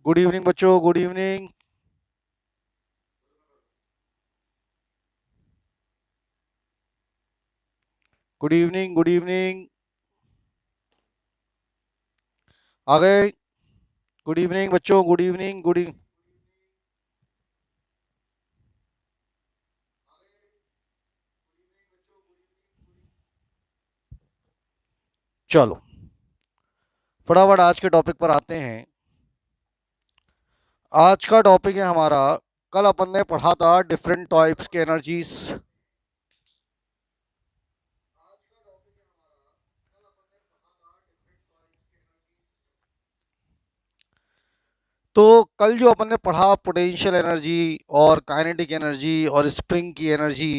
Good evening बच्चों, good evening. Good evening, good evening. आ गए। गुड इवनिंग बच्चों, गुड इवनिंग, गुड इवनिंग। चलो, फटाफट आज के टॉपिक पर आते हैं। आज का टॉपिक है हमारा, कल अपन ने पढ़ा था डिफरेंट टाइप्स के एनर्जीज। तो कल जो अपन ने पढ़ा पोटेंशियल एनर्जी और काइनेटिक एनर्जी और स्प्रिंग की energy,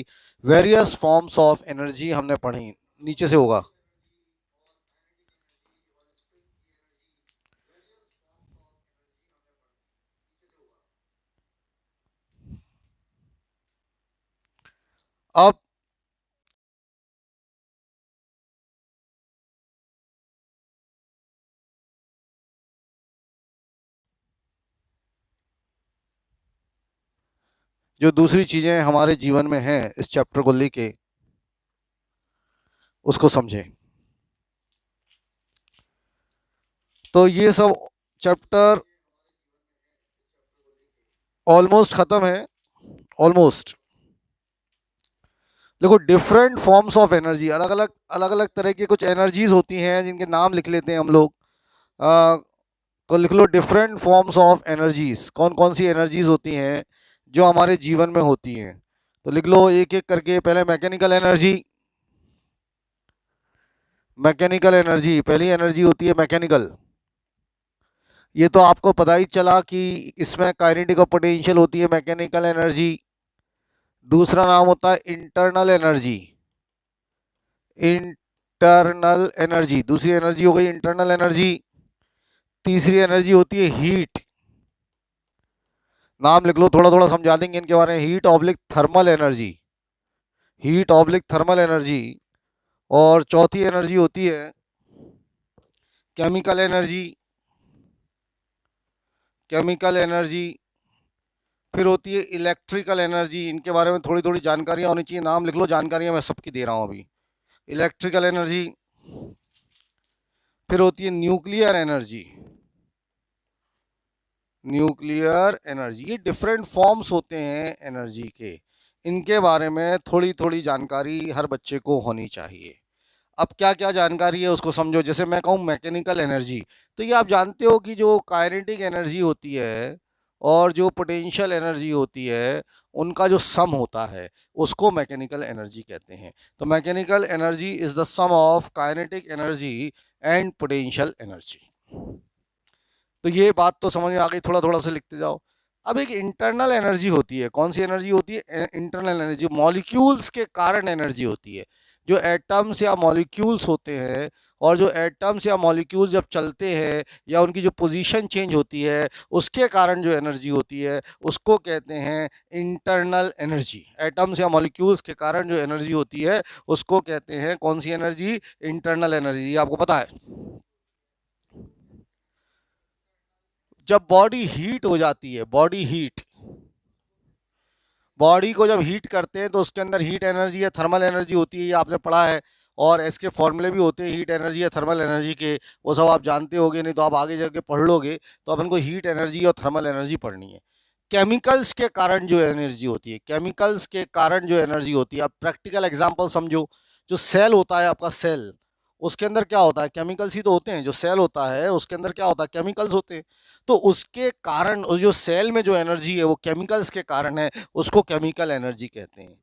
various forms of energy हमने पढ़ी। नीचे से होगा। अब जो दूसरी चीजें हमारे जीवन में हैं इस चैप्टर को लेके, उसको समझें। तो ये सब चैप्टर ऑलमोस्ट खत्म है। ऑलमोस्ट। देखो, डिफरेंट फॉर्म्स ऑफ एनर्जी, अलग अलग तरह की कुछ एनर्जीज होती हैं जिनके नाम लिख लेते हैं हम लोग। अ, तो लिख लो डिफरेंट फॉर्म्स ऑफ एनर्जीज। कौन कौन सी एनर्जीज होती हैं जो हमारे जीवन में होती हैं? तो लिख लो एक एक करके। पहले मैकेनिकल एनर्जी। मैकेनिकल एनर्जी, पहली एनर्जी होती है मैकेनिकल। ये तो आपको पता ही चला कि इसमें काइनेटिक और पोटेंशियल होती है मैकेनिकल एनर्जी। दूसरा नाम होता है इंटरनल एनर्जी। इंटरनल एनर्जी, दूसरी एनर्जी हो गई इंटरनल एनर्जी। तीसरी एनर्जी होती है हीट। नाम लिख लो, थोड़ा थोड़ा समझा देंगे इनके बारे में। Heat oblique thermal energy. Heat oblique thermal energy. और चौथी एनर्जी होती है केमिकल एनर्जी। Chemical energy. फिर होती है इलेक्ट्रिकल एनर्जी। इनके बारे में थोड़ी थोड़ी जानकारियां होनी चाहिए। नाम लिख लो, जानकारियां मैं सबकी दे रहा हूं अभी। Electrical energy. फिर होती है न्यूक्लियर एनर्जी। न्यूक्लियर एनर्जी, ये डिफरेंट फॉर्म्स होते हैं एनर्जी के। इनके बारे में थोड़ी थोड़ी जानकारी हर बच्चे को होनी चाहिए। अब क्या क्या जानकारी है उसको समझो। जैसे मैं कहूँ मैकेनिकल एनर्जी, तो ये आप जानते हो कि जो काइनेटिक एनर्जी होती है और जो पोटेंशियल एनर्जी होती है, उनका जो सम होता है उसको मैकेनिकल एनर्जी कहते हैं। तो mechanical energy is the sum of kinetic energy and potential energy. तो ये बात तो समझ में आ गई। थोड़ा थोड़ा से लिखते जाओ। अब एक इंटरनल एनर्जी होती है। कौन सी एनर्जी होती है? इंटरनल एनर्जी मॉलिक्यूल्स के कारण एनर्जी होती है। जो एटम्स या मॉलिक्यूल्स होते हैं, और जो एटम्स या मॉलिक्यूल्स जब चलते हैं या उनकी जो पोजीशन चेंज होती है, उसके कारण जो एनर्जी होती है उसको कहते हैं इंटरनल एनर्जी। एटम्स या मॉलिक्यूल्स के कारण जो एनर्जी होती है उसको कहते हैं कौन सी एनर्जी? Internal energy. ये आपको पता है। जब बॉडी हीट हो जाती है, बॉडी हीट, बॉडी को जब हीट करते हैं तो उसके अंदर हीट एनर्जी या थर्मल एनर्जी होती है। ये आपने पढ़ा है। और इसके फॉर्मूले भी होते हैं हीट एनर्जी या थर्मल एनर्जी के। वो सब आप जानते होगे, नहीं तो आप आगे जाके पढ़ लोगे। तो अपन को हीट एनर्जी और थर्मल एनर्जी पढ़नी है। केमिकल्स के कारण जो एनर्जी होती है, केमिकल्स के कारण जो एनर्जी होती है, आप प्रैक्टिकल एग्जांपल समझो। जो सेल होता है आपका, सेल, उसके अंदर क्या होता है? केमिकल्स ही तो होते हैं। जो सेल होता है उसके अंदर क्या होता है? केमिकल्स होते हैं। तो उसके कारण उस जो सेल में जो एनर्जी है वो केमिकल्स के कारण है, उसको केमिकल एनर्जी कहते हैं।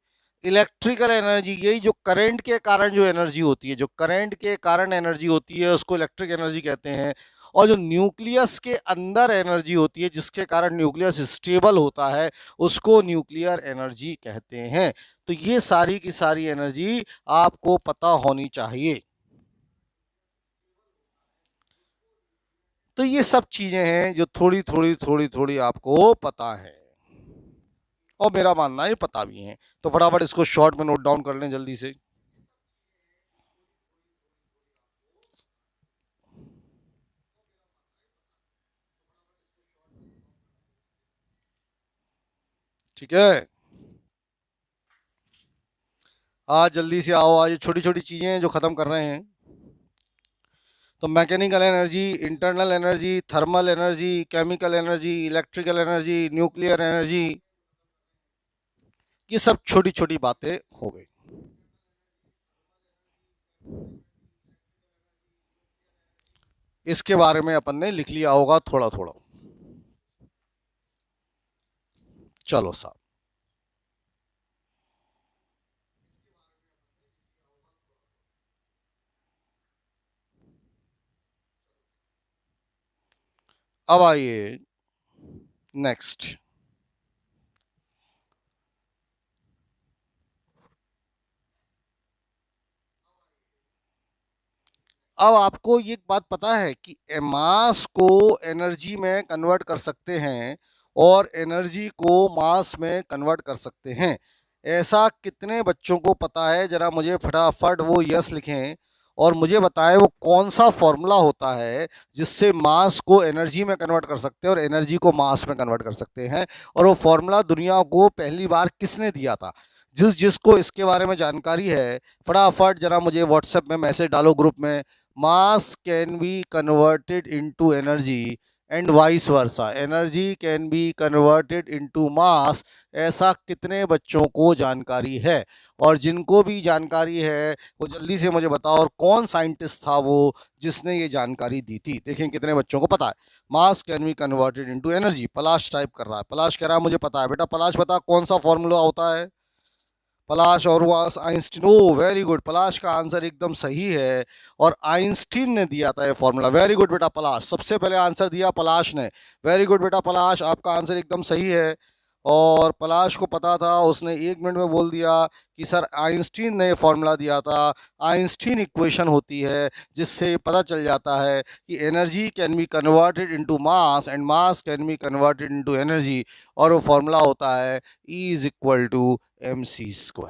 इलेक्ट्रिकल एनर्जी, यही जो करंट के कारण जो एनर्जी होती है, जो करंट के कारण एनर्जी होती है उसको इलेक्ट्रिक एनर्जी कहते हैं। और जो न्यूक्लियस के अंदर एनर्जी होती है जिसके कारण न्यूक्लियस स्टेबल होता है, उसको न्यूक्लियर एनर्जी कहते हैं। तो ये सारी की सारी एनर्जी आपको पता होनी चाहिए। तो ये सब चीजें हैं जो थोड़ी थोड़ी थोड़ी थोड़ी आपको पता है, और मेरा मानना है पता भी है। तो फटाफट इसको शॉर्ट में नोट डाउन कर लें जल्दी से। ठीक है, आज जल्दी से आओ, आज छोटी छोटी चीजें जो खत्म कर रहे हैं। तो mechanical energy, internal energy, thermal energy, chemical energy, electrical energy, nuclear energy, ये सब छोटी छोटी बातें हो गई। इसके बारे में अपन ने लिख लिया होगा थोड़ा थोड़ा। चलो साहब, अब आइए नेक्स्ट। अब आपको ये बात पता है कि मास को एनर्जी में कन्वर्ट कर सकते हैं और एनर्जी को मास में कन्वर्ट कर सकते हैं। ऐसा कितने बच्चों को पता है? जरा मुझे फटाफट वो यस लिखें और मुझे बताएं वो कौन सा फॉर्मूला होता है जिससे मास को एनर्जी में कन्वर्ट कर सकते हैं और एनर्जी को मास में कन्वर्ट कर सकते हैं, और वो फॉर्मूला दुनिया को पहली बार किसने दिया था? जिसको इसके बारे में जानकारी है, फटाफट जरा मुझे व्हाट्सएप में मैसेज डालो ग्रुप में। मास can be converted into energy and vice versa, energy can be converted into mass. ऐसा कितने बच्चों को जानकारी है? और जिनको भी जानकारी है वो जल्दी से मुझे बताओ, और कौन साइंटिस्ट था वो जिसने ये जानकारी दी थी? देखें कितने बच्चों को पता है मास can be converted into energy. Palash type कर रहा है, पलाश कह रहा है मुझे पता है। बेटा पलाश बता कौन सा फॉर्मूला होता है? पलाश और आइंस्टीन, ओ वेरी गुड, पलाश का आंसर एकदम सही है और आइंस्टीन ने दिया था ये फॉर्मूला। वेरी गुड बेटा पलाश, सबसे पहले आंसर दिया पलाश ने। वेरी गुड बेटा पलाश, आपका आंसर एकदम सही है। और पलाश को पता था, उसने 1 मिनट में बोल दिया कि सर आइंस्टीन ने फॉर्मूला दिया था। आइंस्टीन इक्वेशन होती है जिससे पता चल जाता है कि energy can be converted into mass and mass can be converted into energy, और वो फॉर्मूला होता है E is equal to mc²।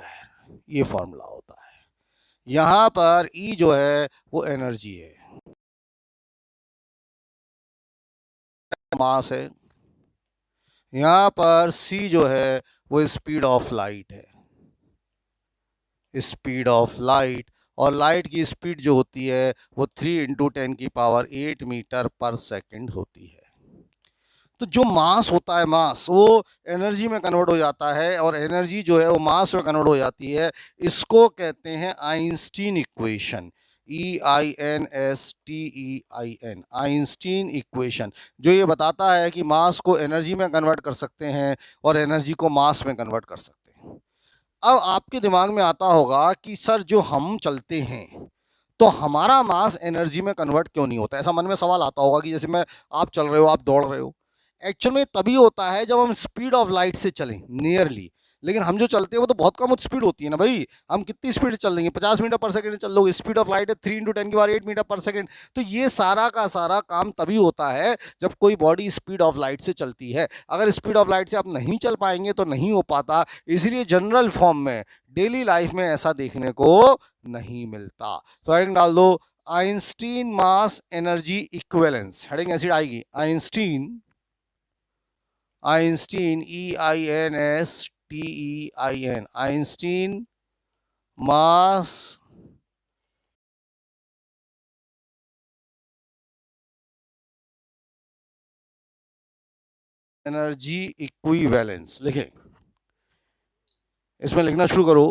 ये फॉर्मूला होता है। यहाँ पर E जो है वो एनर्जी है, मास है। यहाँ पर C जो है वो स्पीड ऑफ लाइट है, स्पीड ऑफ लाइट। और लाइट की स्पीड जो होती है वो 3 × 10⁸ मीटर पर सेकंड होती है। तो जो मास होता है, मास वो एनर्जी में कन्वर्ट हो जाता है और एनर्जी जो है वो मास में कन्वर्ट हो जाती है। इसको कहते हैं Einstein equation, EINSTEIN, Einstein equation, जो ये बताता है कि मास को एनर्जी में कन्वर्ट कर सकते हैं और एनर्जी को मास में कन्वर्ट कर सकते हैं। अब आपके दिमाग में आता होगा कि सर जो हम चलते हैं तो हमारा मास एनर्जी में कन्वर्ट क्यों नहीं होता? ऐसा मन में सवाल आता होगा कि जैसे मैं, आप चल रहे हो, आप दौड़ रहे हो, एक्चुअल में तभी होता है जब हम स्पीड ऑफ लाइट से चलें नियरली। लेकिन हम जो चलते हैं वो तो बहुत कम स्पीड होती है ना भाई। हम कितनी स्पीड चल लेंगे? 50 मीटर पर सेकंड चल लोगे, स्पीड ऑफ लाइट है 3 × 10⁸ मीटर पर सेकंड। तो ये सारा का सारा काम तभी होता है जब कोई बॉडी स्पीड ऑफ लाइट से चलती है। अगर स्पीड ऑफ लाइट से आप नहीं चल पाएंगे तो नहीं हो पाता। इसलिए जनरल फॉर्म में डेली लाइफ में ऐसा देखने को नहीं मिलता। तो हेडिंग डाल दो, Einstein mass energy equivalence. Heading ऐसी आएगी, Einstein, Einstein EINSTEIN, Einstein mass energy equivalence. लिखें, इसमें लिखना शुरू करो।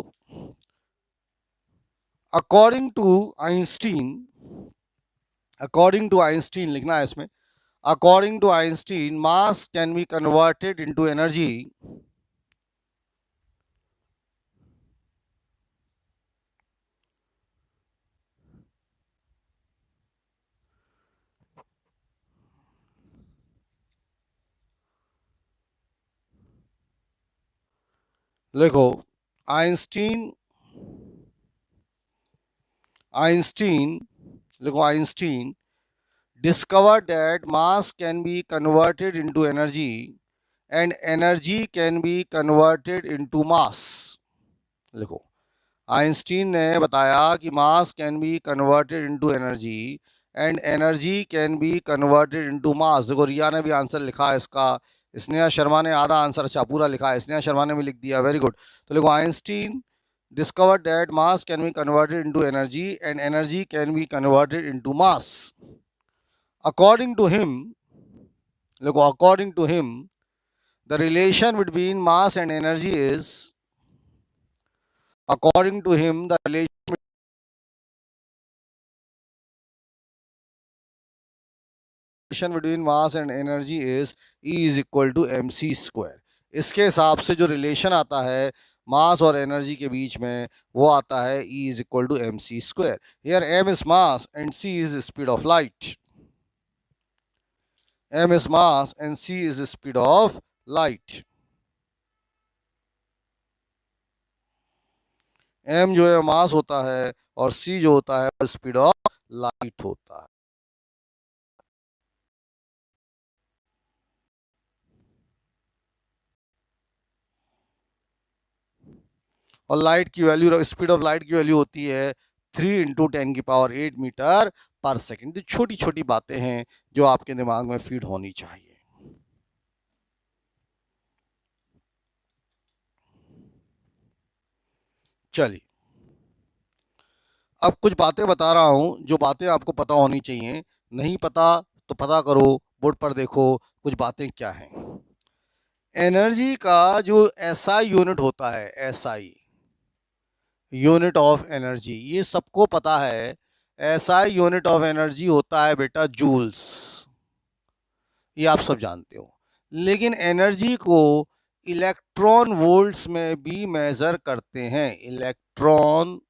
According to Einstein, according to Einstein लिखना है इसमें। According to Einstein mass can be converted into energy लिखो, आइंस्टीन, आइंस्टीन लिखो, Einstein discovered that mass can be converted into energy and energy can be converted into mass। लिखो, Einstein ने बताया कि मास can be converted into energy and energy can be converted into mass. देखो रिया ने भी answer लिखा है इसका, स्नेहा शर्मा ने आधा आंसर अच्छा पूरा लिखा है, स्नेहा शर्मा ने भी लिख दिया, वेरी गुड। तो लिखो Einstein discovered that mass can be converted into energy and energy can be converted into mass. According to him, look, according to him, the relation between mass and energy is, according to him, the relation between mass and energy is E is equal to mc square. इसके हिसाब से जो relation आता है मास और energy के बीच में वो आता है E is equal to mc square. Here m is mass and c is the speed of light. m is mass and c is the speed of light. m जो है मास होता है और c जो होता है स्पीड ऑफ लाइट होता है। और लाइट की वैल्यू, स्पीड ऑफ लाइट की वैल्यू होती है 3 इंटू 10⁸ मीटर पर सेकेंड। तो छोटी छोटी बातें हैं जो आपके दिमाग में फीड होनी चाहिए। चलिए अब कुछ बातें बता रहा हूं जो बातें आपको पता होनी चाहिए, नहीं पता तो पता करो, बोर्ड पर देखो कुछ बातें क्या हैं। एनर्जी का जो एसआई यूनिट होता है, एसआई यूनिट ऑफ एनर्जी, ये सबको पता है। एसआई यूनिट ऑफ एनर्जी होता है बेटा जूल्स, ये आप सब जानते हो। लेकिन एनर्जी को इलेक्ट्रॉन वोल्ट्स में भी मेजर करते हैं, इलेक्ट्रॉन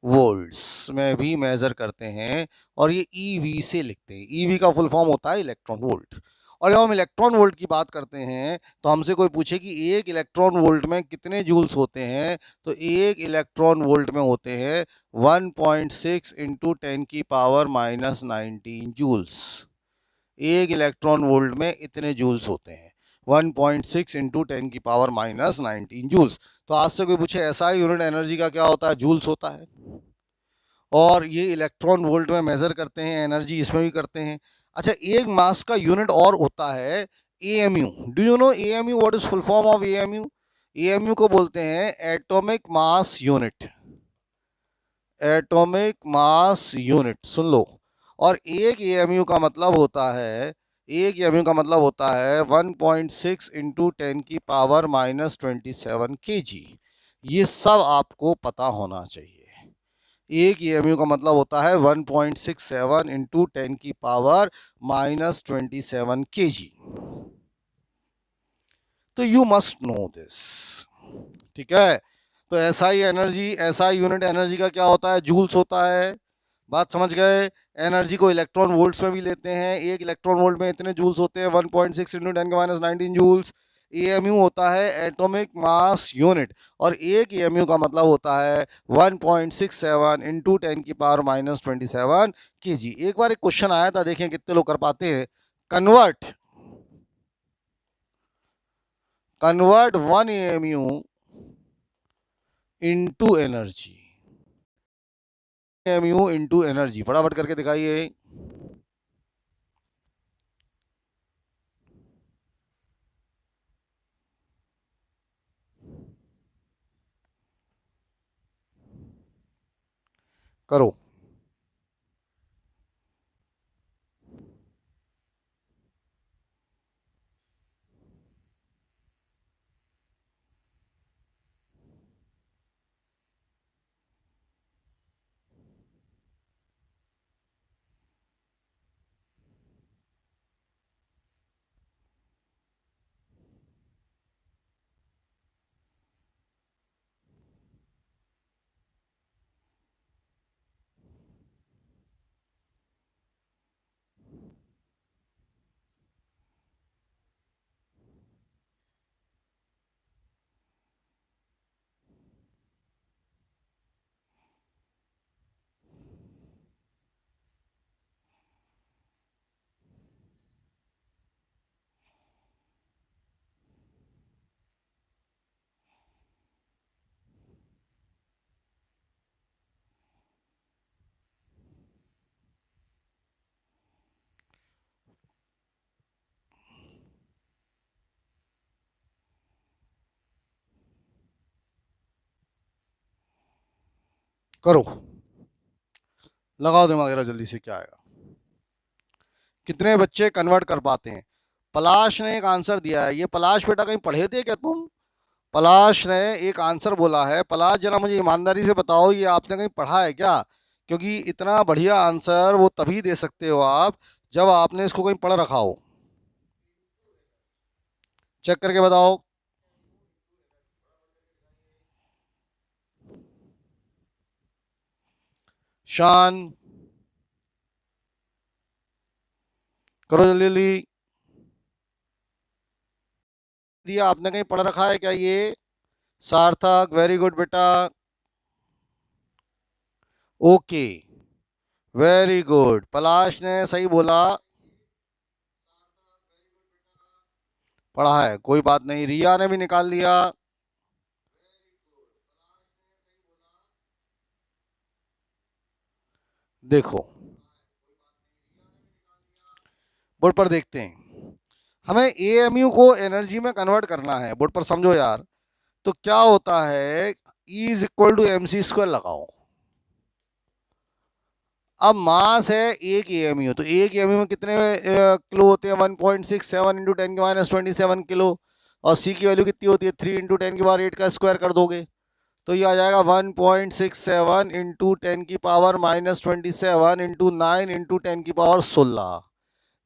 वोल्ट्स में भी मेजर करते हैं और ये ईवी से लिखते हैं। ईवी का फुल फॉर्म होता है इलेक्ट्रॉन वोल्ट। और जब हम इलेक्ट्रॉन वोल्ट की बात करते हैं तो हमसे कोई पूछे कि एक इलेक्ट्रॉन वोल्ट में कितने जूल्स होते हैं, तो एक इलेक्ट्रॉन वोल्ट में होते हैं 1.6 इंटू 10⁻⁻19 जूल्स। एक इलेक्ट्रॉन वोल्ट में इतने जूल्स होते हैं, 1.6 इंटू 10⁻⁻19 जूल्स। तो आज से कोई पूछे एसआई यूनिट एनर्जी का क्या होता है, जूल्स होता है। और ये इलेक्ट्रॉन वोल्ट में मेजर करते हैं, एनर्जी इसमें भी करते हैं। अच्छा, एक मास का यूनिट और होता है AMU. Do you know AMU? What is full form of AMU? AMU को बोलते हैं atomic mass unit, atomic mass unit, सुन लो। और एक एएमयू का मतलब होता है, एक एएमयू का मतलब होता है 1.6 इंटू 10⁻⁻27 kg। ये सब आपको पता होना चाहिए। एक एएमयू का मतलब होता है 1.67 इंटू 10⁻⁻27 kg। तो यू मस्ट नो दिस, ठीक है। तो SI energy, SI unit energy का क्या होता है, जूल्स होता है। बात समझ गए? एनर्जी को इलेक्ट्रॉन वोल्ट्स में भी लेते हैं, एक इलेक्ट्रॉन वोल्ट में इतने जूल्स होते हैं 1.6 इंटू 10⁻⁻19 जूल्स। एएमयू होता है एटॉमिक मास यूनिट, और एक एएमयू का मतलब होता है 1.67 इंटू 10⁻⁻27 kg। एक बार एक क्वेश्चन आया था, देखें कितने लोग कर पाते हैं। Convert 1 AMU into energy, AMU into energy, फटाफट करके दिखाइए। करो। करो, लगाओ दिमाग जरा जल्दी से, क्या आएगा? कितने बच्चे कन्वर्ट कर पाते हैं? पलाश ने एक आंसर दिया है। ये पलाश बेटा कहीं पढ़े थे क्या तुम? पलाश ने एक आंसर बोला है। पलाश जरा मुझे ईमानदारी से बताओ, ये आपने कहीं पढ़ा है क्या? क्योंकि इतना बढ़िया आंसर वो तभी दे सकते हो आप जब आपने इसको कहीं पढ़ रखा हो। चेक करके बताओ। शान, करो जल्दी जल्दी। दिया आपने कहीं पढ़ रखा है क्या ये? सार्थक, वेरी गुड बेटा। ओके, वेरी गुड, पलाश ने सही बोला। पढ़ा है, कोई बात नहीं। रिया ने भी निकाल लिया। देखो, बोर्ड पर देखते हैं। हमें एएमयू को एनर्जी में कन्वर्ट करना है, बोर्ड पर समझो यार। तो क्या होता है, E is equal to M C square लगाओ। अब मास है एक एएमयू, तो एक एएमयू में कितने किलो होते हैं? 1.67 इंटू 10⁻27 किलो। और सी की वैल्यू कितनी होती है? 3 इंटू 10⁻8 का स्क्वायर कर दोगे तो ये आ जाएगा 1.67 इंटू 10⁻27 इंटू 9 इंटू 10⁻16।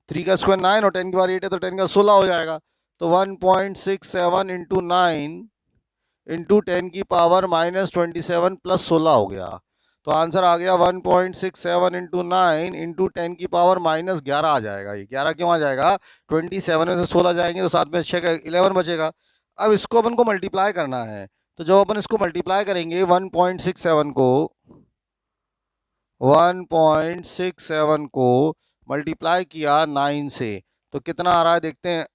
3 का स्क्वायर 9 और 10⁻8 है तो 10 का 16 हो जाएगा। तो 1.67 इंटू 9 इंटू 10⁻27 प्लस 16 हो गया। तो आंसर आ गया 1.67 इंटू 9 इंटू 10⁻11 आ जाएगा। ये 11 क्यों आ जाएगा? 27 में से 16 जाएंगे तो साथ में 6 का 11 बचेगा। अब इसको अपन को मल्टीप्लाई करना है, तो जब अपन इसको मल्टीप्लाई करेंगे 1.67 को 1.67 को मल्टीप्लाई किया 9 से तो कितना आ रहा है देखते हैं।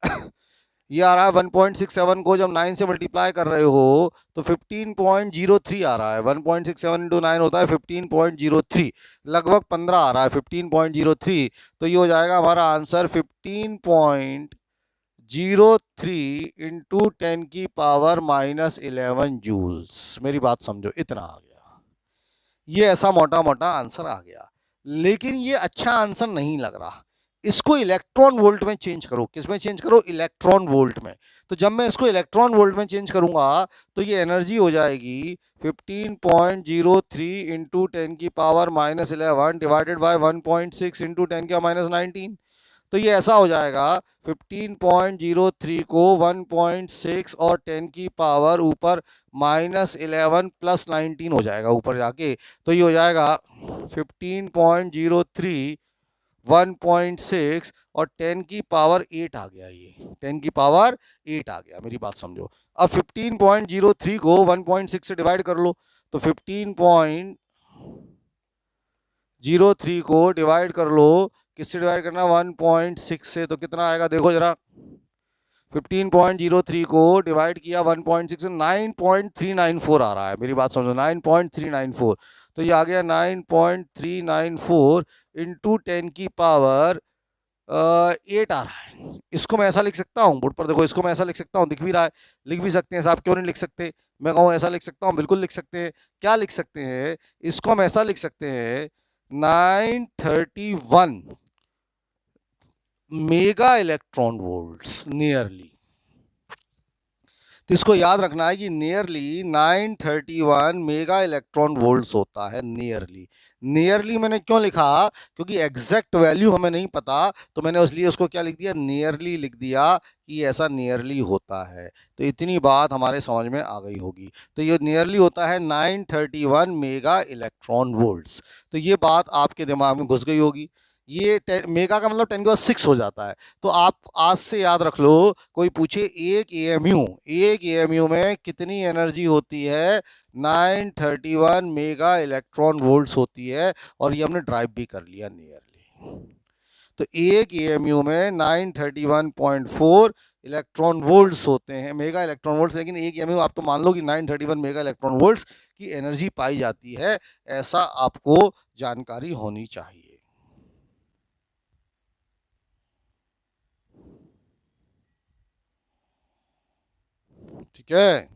ये आ रहा है 1.67 को जब 9 से मल्टीप्लाई कर रहे हो तो 15.03 आ रहा है। 1.67 इंटू 9 होता है 15.03, लगभग 15 आ रहा है 15.03। तो ये हो जाएगा हमारा आंसर 15.03 इंटू 10⁻11 जूल्स। मेरी बात समझो, इतना आ गया। ये ऐसा मोटा मोटा आंसर आ गया, लेकिन ये अच्छा आंसर नहीं लग रहा। इसको इलेक्ट्रॉन वोल्ट में चेंज करो। किस में चेंज करो? इलेक्ट्रॉन वोल्ट में। तो जब मैं इसको इलेक्ट्रॉन वोल्ट में चेंज करूंगा तो ये एनर्जी हो जाएगी 15.03 इंटू 10⁻11 डिवाइडेड बाय 1.6 इंटू 10⁻19। तो ये ऐसा हो जाएगा 15.03 को 1.6 और 10 की पावर ऊपर -11 प्लस 19 हो जाएगा ऊपर जाके। तो ये हो जाएगा 15.03 1.6 और 10 की पावर 8 आ गया। ये 10 की पावर 8 आ गया। मेरी बात समझो। अब 15.03 को 1.6 से डिवाइड कर लो तो 15.03 को डिवाइड कर लो, किससे डिवाइड करना? 1.6 से। तो कितना आएगा देखो जरा। 15.03 को डिवाइड किया 1.6 से 9.394 आ रहा है। मेरी बात समझो, 9.394। तो ये आ गया 9.394 इंटू 10 की पावर 8 आ रहा है। इसको मैं ऐसा लिख सकता हूँ, बोर्ड पर देखो, इसको मैं ऐसा लिख सकता हूँ, दिख भी रहा है। लिख भी सकते हैं साहब, क्यों नहीं लिख सकते? मैं कहूँ ऐसा लिख सकता हूँ, बिल्कुल लिख सकते हैं। क्या लिख सकते हैं? इसको हम ऐसा लिख सकते हैं 931 मेगा इलेक्ट्रॉन वोल्ट्स नियरली। तो इसको याद रखना है कि नियरली 931 मेगा इलेक्ट्रॉन वोल्ट्स होता है। नियरली, नियरली मैंने क्यों लिखा? क्योंकि एग्जैक्ट वैल्यू हमें नहीं पता, तो मैंने इसलिए उसको क्या लिख दिया? नियरली लिख दिया कि ऐसा नियरली होता है। तो इतनी बात हमारे समझ में आ गई होगी। तो ये नियरली होता है 931 मेगा इलेक्ट्रॉन वोल्ट्स। तो ये बात आपके दिमाग में घुस गई होगी। ये मेगा का मतलब 10⁻6 हो जाता है। तो आप आज से याद रख लो, कोई पूछे एक एएमयू में कितनी एनर्जी होती है? 931 मेगा इलेक्ट्रॉन वोल्ट्स होती है। और ये हमने ड्राइव भी कर लिया नियरली। तो एक एएमयू में 931.4 इलेक्ट्रॉन वोल्ट्स होते हैं, मेगा इलेक्ट्रॉन वोल्ट्स। लेकिन एक एएमयू आप तो मान लो कि 931 मेगा इलेक्ट्रॉन वोल्ट्स की एनर्जी पाई जाती है। ऐसा आपको जानकारी होनी चाहिए। ठीक है,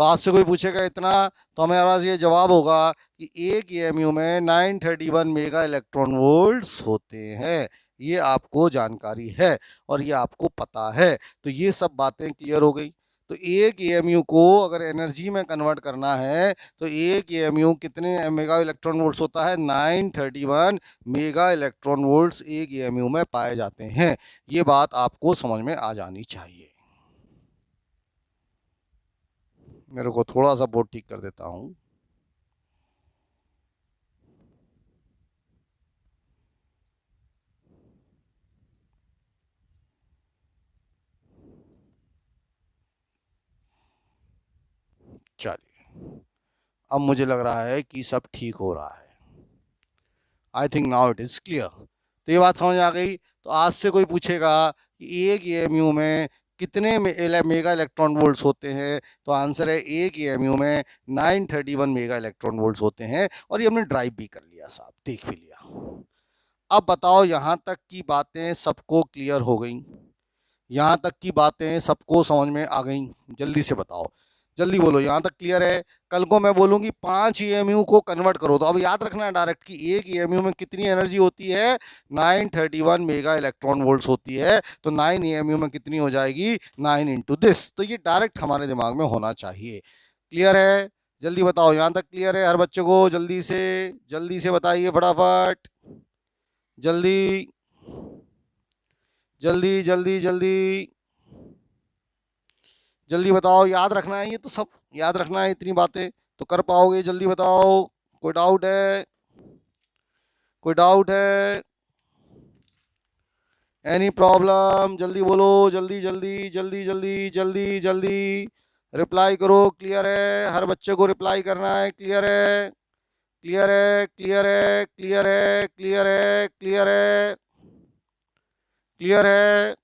तो आज से कोई पूछेगा इतना, तो हमारे पास ये जवाब होगा कि एक ईएमयू में 931 मेगा इलेक्ट्रॉन वोल्ट्स होते हैं। ये आपको जानकारी है और ये आपको पता है, तो ये सब बातें क्लियर हो गई। तो एक ईएमयू को अगर एनर्जी में कन्वर्ट करना है तो एक ईएमयू कितने मेगा इलेक्ट्रॉन वोल्ट्स होता है? 931 मेगा इलेक्ट्रॉन वोल्ट्स एक ईएमयू में पाए जाते हैं। ये बात आपको समझ में आ जानी चाहिए। मेरे को थोड़ा सा बोर्ड ठीक कर देता हूं। चलिए, अब मुझे लग रहा है कि सब ठीक हो रहा है। I think now it is clear. तो ये बात समझ आ गई। तो आज से कोई पूछेगा कि एक ईएमयू में कितने मेगा इलेक्ट्रॉन वोल्ट्स होते हैं, तो आंसर है एक ईएमयू में 931 मेगा इलेक्ट्रॉन वोल्ट्स होते हैं। और ये हमने ड्राइव भी कर लिया साहब, देख भी लिया। अब बताओ, यहां तक की बातें सबको क्लियर हो गई? यहाँ तक की बातें सबको समझ में आ गई? जल्दी से बताओ, जल्दी बोलो, यहाँ तक क्लियर है? कल को मैं बोलूँगी 5 ईएमयू को कन्वर्ट करो, तो अब याद रखना है डायरेक्ट कि एक ईएमयू में कितनी एनर्जी होती है? 931 मेगा इलेक्ट्रॉन वोल्ट्स होती है। तो 9 ईएमयू में कितनी हो जाएगी? 9 इंटू दिस। तो ये डायरेक्ट हमारे दिमाग में होना चाहिए। क्लियर है? जल्दी बताओ, यहाँ तक क्लियर है हर बच्चे को? जल्दी से बताइए फटाफट, जल्दी जल्दी जल्दी जल्दी जल्दी बताओ। याद रखना है, ये तो सब याद रखना है, इतनी बातें तो कर पाओगे। जल्दी बताओ, कोई डाउट है? कोई डाउट है? Any problem? जल्दी बोलो, जल्दी जल्दी जल्दी जल्दी जल्दी जल्दी रिप्लाई करो। क्लियर है? हर बच्चे को रिप्लाई करना है। क्लियर है? क्लियर है? क्लियर है? क्लियर है? क्लियर है? क्लियर है? क्लियर है?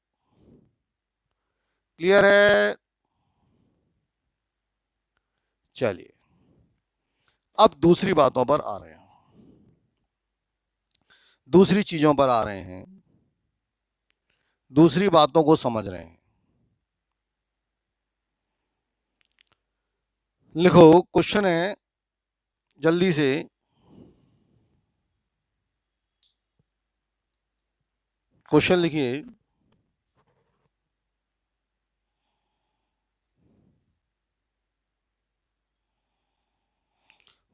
क्लियर है? चलिए, अब दूसरी बातों पर आ रहे हैं, दूसरी चीजों पर आ रहे हैं, दूसरी बातों को समझ रहे हैं। लिखो, क्वेश्चन है, जल्दी से। क्वेश्चन लिखिए।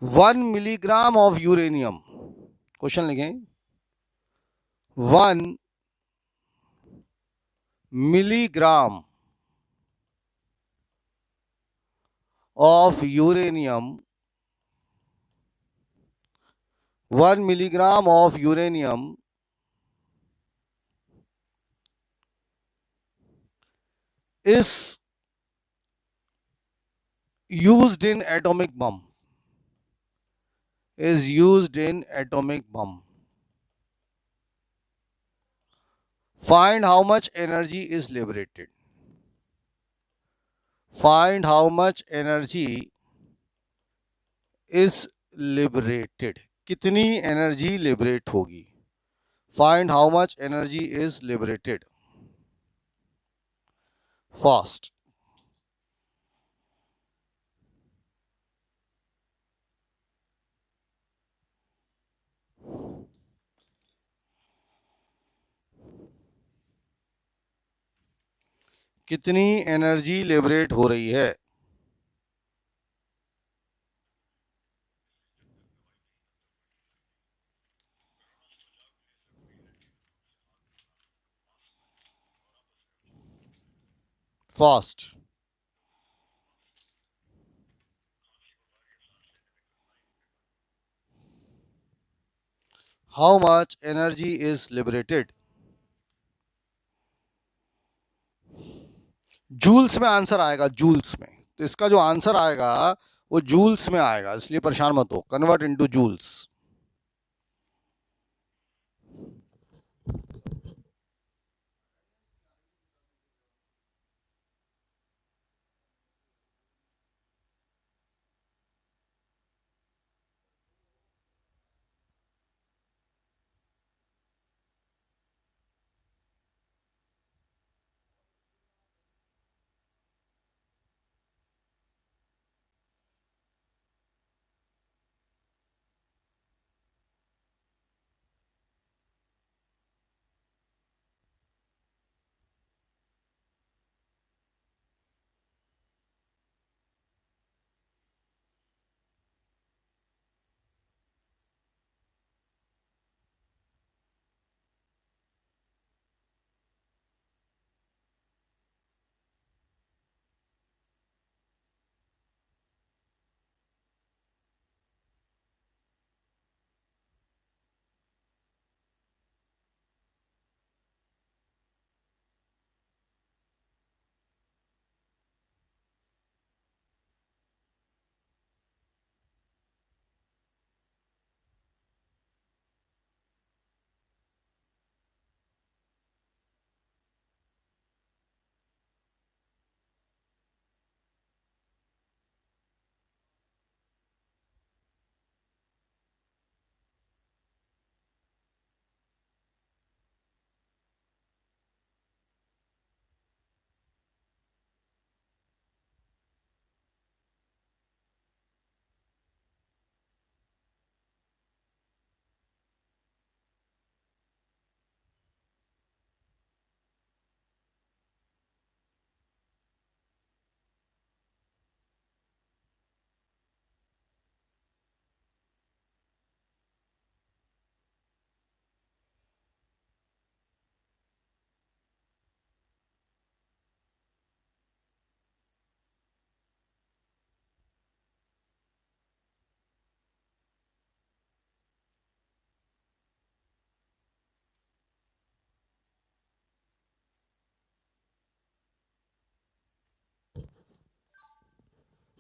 1 मिलीग्राम ऑफ यूरेनियम, क्वेश्चन लिखें, 1 milligram of uranium, 1 milligram of uranium is used in atomic bomb, is used in atomic bomb. Find how much energy is liberated. Find how much energy is liberated. कितनी energy liberate होगी? Find how much energy is liberated. Fast. कितनी energy liberate हो रही है? Fast. How much energy is liberated? Joules में answer आएगा, joules में। तो इसका जो आंसर आएगा वो जूल्स में आएगा, इसलिए परेशान मत हो। Convert into joules.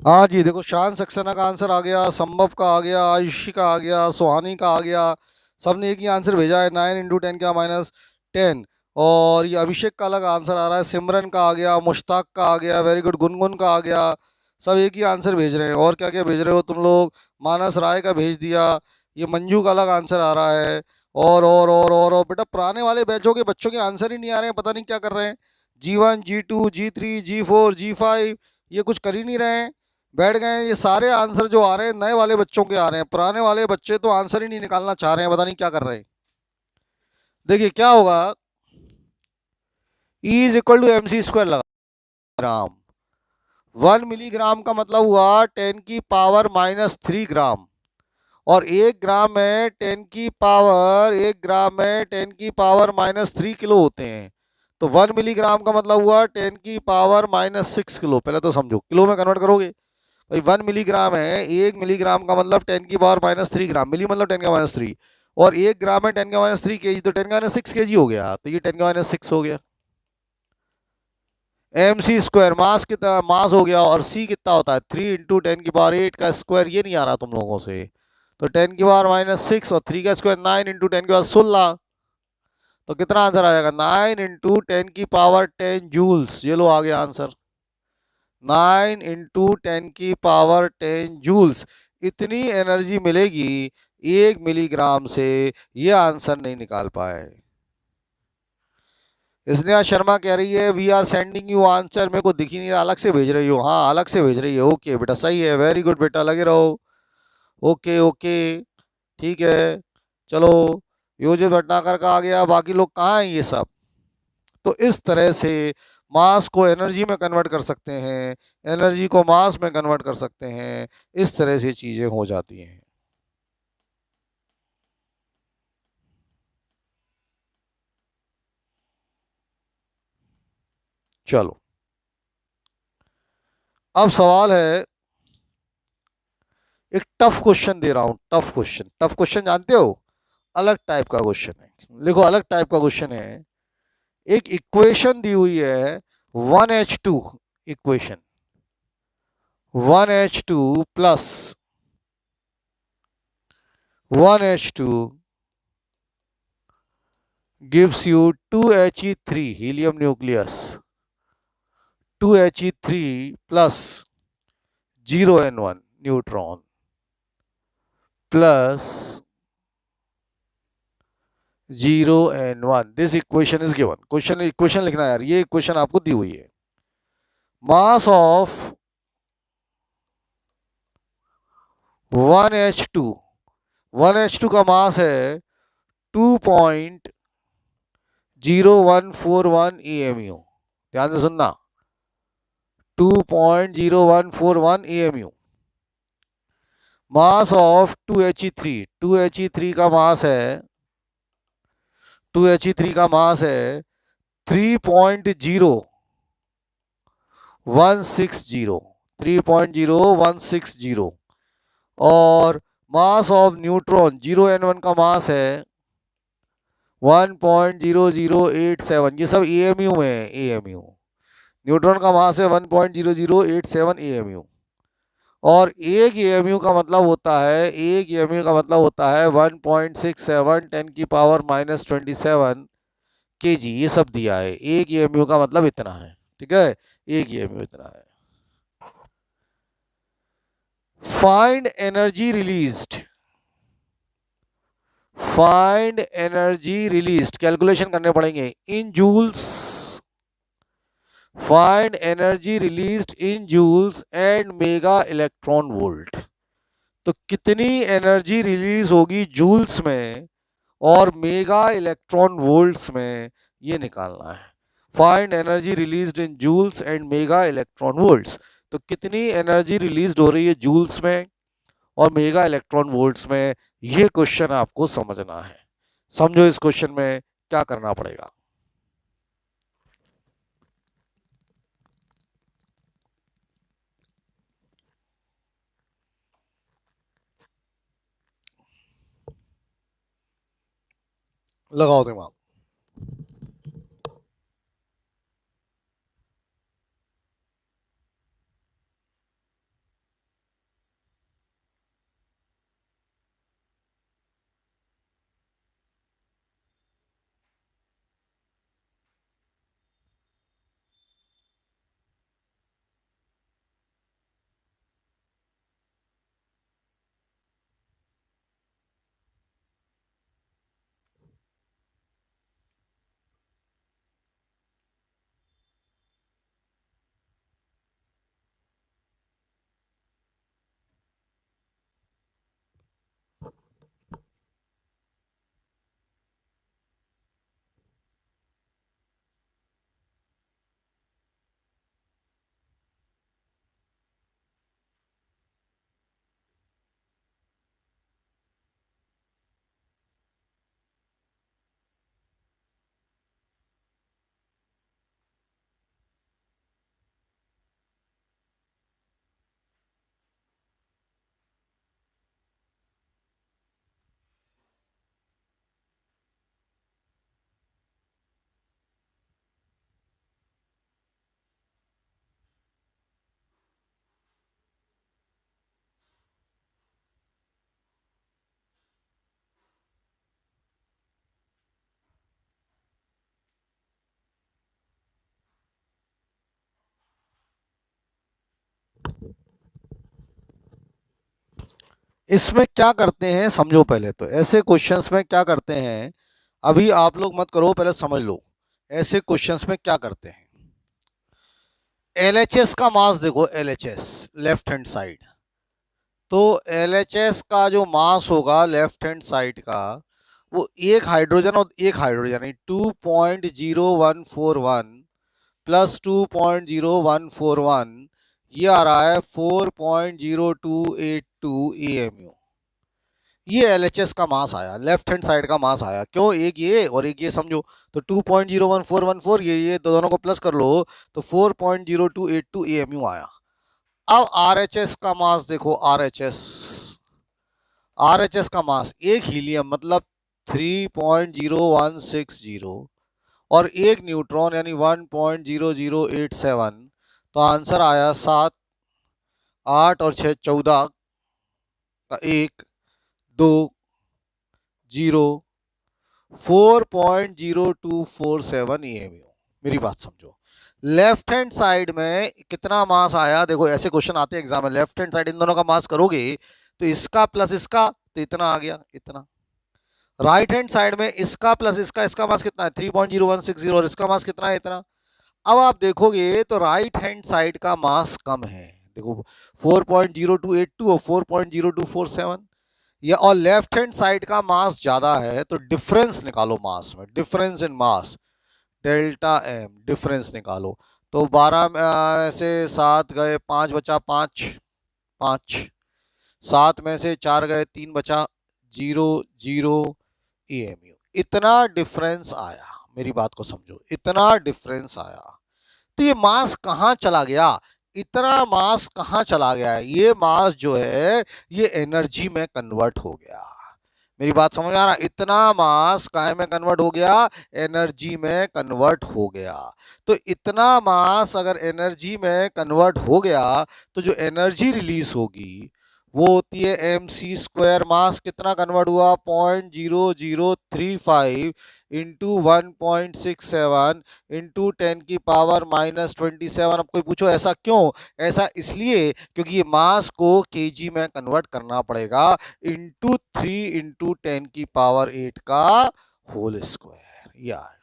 हाँ जी, देखो शान सक्सेना का आंसर आ गया, संभव का आ गया, आयुषी का आ गया, सुहानी का आ गया। सबने एक ही आंसर भेजा है, 9 × 10 क्या -10। और ये अभिषेक का अलग आंसर आ रहा है, सिमरन का आ गया, मुश्ताक का आ गया, वेरी गुड, गुनगुन का आ गया। सब एक ही आंसर भेज रहे हैं। और क्या क्या भेज रहे हो तुम लोग? मानस राय का भेज दिया। ये मंजू का अलग आंसर आ रहा है। और बेटा पुराने वाले बैचों के बच्चों के आंसर ही नहीं आ रहे हैं, पता नहीं क्या कर रहे हैं। G1 G2 G3 G4 G5 ये कुछ कर ही नहीं रहे हैं, बैठ गए हैं। ये सारे आंसर जो आ रहे हैं नए वाले बच्चों के आ रहे हैं, पुराने वाले बच्चे तो आंसर ही नहीं निकालना चाह रहे हैं, पता नहीं क्या कर रहे हैं। देखिए क्या होगा, E = MC² लगा ग्राम। 1 मिलीग्राम का मतलब हुआ 10⁻³ और 1 ग्राम में 10⁻³ -3 किलो होते हैं। तो 1 मिलीग्राम का मतलब हुआ 10⁻6 किलो। पहले तो समझो, किलो में कन्वर्ट करोगे भाई। 1 मिलीग्राम है, 1 मिलीग्राम का मतलब 10⁻³ मिली मतलब 10⁻3। और 1 ग्राम है 10⁻3 kg, तो 10⁻6 kg हो गया। तो ये 10⁻6 हो गया। MC² मास कितना, मास हो गया। और C कितना होता है, 3 × 10⁸ का स्क्वायर। ये नहीं आ रहा तुम लोगों से, तो 10⁻6 और 3 का स्क्वायर 9 × 10⁻16। तो कितना आंसर आएगा, 9 × 10⁻10 जूल्स। ये लो आ गया आंसर, 9 × 10⁻10 जूल्स। इतनी एनर्जी मिलेगी 1 मिलीग्राम से। ये आंसर नहीं निकाल पाए। स्नेहा शर्मा कह रही है we are sending you answer. मेरे को दिख ही नहीं रहा, अलग से भेज रही हो? हाँ अलग से भेज रही है। ओके बेटा, सही है, वेरी गुड बेटा, लगे रहो। ओके ओके ठीक है, चलो। योजित भटनागर का आ गया, बाकी लोग कहाँ हैं ये सब? तो इस तरह से मास को एनर्जी में कन्वर्ट कर सकते हैं, एनर्जी को मास में कन्वर्ट कर सकते हैं। इस तरह से चीजें हो जाती हैं। चलो, अब सवाल है, एक टफ क्वेश्चन दे रहा हूं। टफ क्वेश्चन, टफ क्वेश्चन जानते हो, अलग टाइप का क्वेश्चन है। देखो अलग टाइप का क्वेश्चन है। एक इक्वेशन दी हुई है, 1H2 equation. 1H2 plus 1H2 gives you 2He3 helium nucleus, 2He3 plus 0N1 neutron plus 0N1. This equation is given. Equation लिखना है यार, ये इक्वेशन आपको दी हुई है। मास ऑफ 1H2, 1H2 का मास है 2.0141 EMU। ध्यान से सुनना, 2.0141 EMU। Mass of 2He3, 2He3 का मास है, 2He3 का मास है 3.0160, 3.0160। और मास ऑफ न्यूट्रॉन 0N1 का मास है 1.0087। ये सब EMU में है, EMU। न्यूट्रॉन का मास है 1.0087 EMU। और एक EMU का मतलब होता है, एक EMU का मतलब होता है 1.67 10⁻27 kg। ये सब दिया है, एक EMU का मतलब इतना है, ठीक है, एक EMU इतना है। Find energy released, find energy released, calculation करने पड़ेंगे in joules. Find energy released in joules and mega electron volt. तो कितनी एनर्जी रिलीज होगी जूल्स में और मेगा इलेक्ट्रॉन वोल्ट्स में, ये निकालना है। Find energy released in joules and mega electron volts. तो कितनी एनर्जी रिलीज हो रही है जूल्स में और मेगा इलेक्ट्रॉन वोल्ट्स में, ये क्वेश्चन आपको समझना है। समझो इस क्वेश्चन में क्या करना पड़ेगा। लगाओ दिमाग। इसमें क्या करते हैं समझो पहले तो। ऐसे क्वेश्चंस में क्या करते हैं, अभी आप लोग मत करो, पहले समझ लो। ऐसे क्वेश्चंस में क्या करते हैं, एलएचएस का मास देखो, एलएचएस लेफ्ट हैंड साइड, तो एलएचएस का जो मास होगा लेफ्ट हैंड साइड का, वो एक हाइड्रोजन और एक हाइड्रोजन 2.0141 प्लस 2.0141, ये आ रहा है 4.0282 EMU। ये एलएचएस का मास आया, लेफ्ट हैंड साइड का मास आया। क्यों, एक ये और एक ये समझो, तो 2.01414, ये दोनों को प्लस कर लो तो 4.0282 EMU आया। अब आरएचएस का मास देखो, आरएचएस का मास, एक हीलियम मतलब 3.0160 और एक न्यूट्रॉन यानी 1.0087, तो आंसर आया 7, 8 और 6 14 का 1 2 0 4.0247 EMU। मेरी बात समझो, लेफ्ट हैंड साइड में कितना मास आया, देखो ऐसे क्वेश्चन आते हैं एग्जाम में, लेफ्ट हैंड साइड इन दोनों का मास करोगे तो इसका प्लस इसका, तो इतना आ गया, इतना। राइट हैंड साइड में इसका प्लस इसका मास कितना है 3.0160 और इसका मास कितना है, इतना। अब आप देखोगे तो राइट हैंड साइड का मास कम है, देखो 4.0282 और 4.0247, या और लेफ्ट हैंड साइड का मास ज्यादा है, तो डिफरेंस निकालो मास में, difference in mass, delta M, difference निकालो। तो 12 में से 7 गए, 5 बचा, 5 5, 7 में से 4 गए, 3 बचा, 0 0 EMU। इतना डिफरेंस आया, मेरी बात को समझो, इतना डिफरेंस आया। तो ये मास कहाँ चला गया, इतना मास कहाँ चला गया है, ये मास जो है ये एनर्जी में कन्वर्ट हो गया। मेरी बात समझ आ रहा, इतना मास काहे में कन्वर्ट हो गया, एनर्जी में कन्वर्ट हो गया। तो इतना मास अगर एनर्जी में कन्वर्ट हो गया, तो जो एनर्जी रिलीज होगी वो होती है mc²। मास कितना कन्वर्ट हुआ, 0.0035 इंटू 1.67 इंटू 10⁻⁻27। अब कोई पूछो ऐसा क्यों, ऐसा इसलिए क्योंकि ये मास को केजी में कन्वर्ट करना पड़ेगा, इंटू 3 इंटू 10⁸ का होल स्क्वायर, ये आएगा।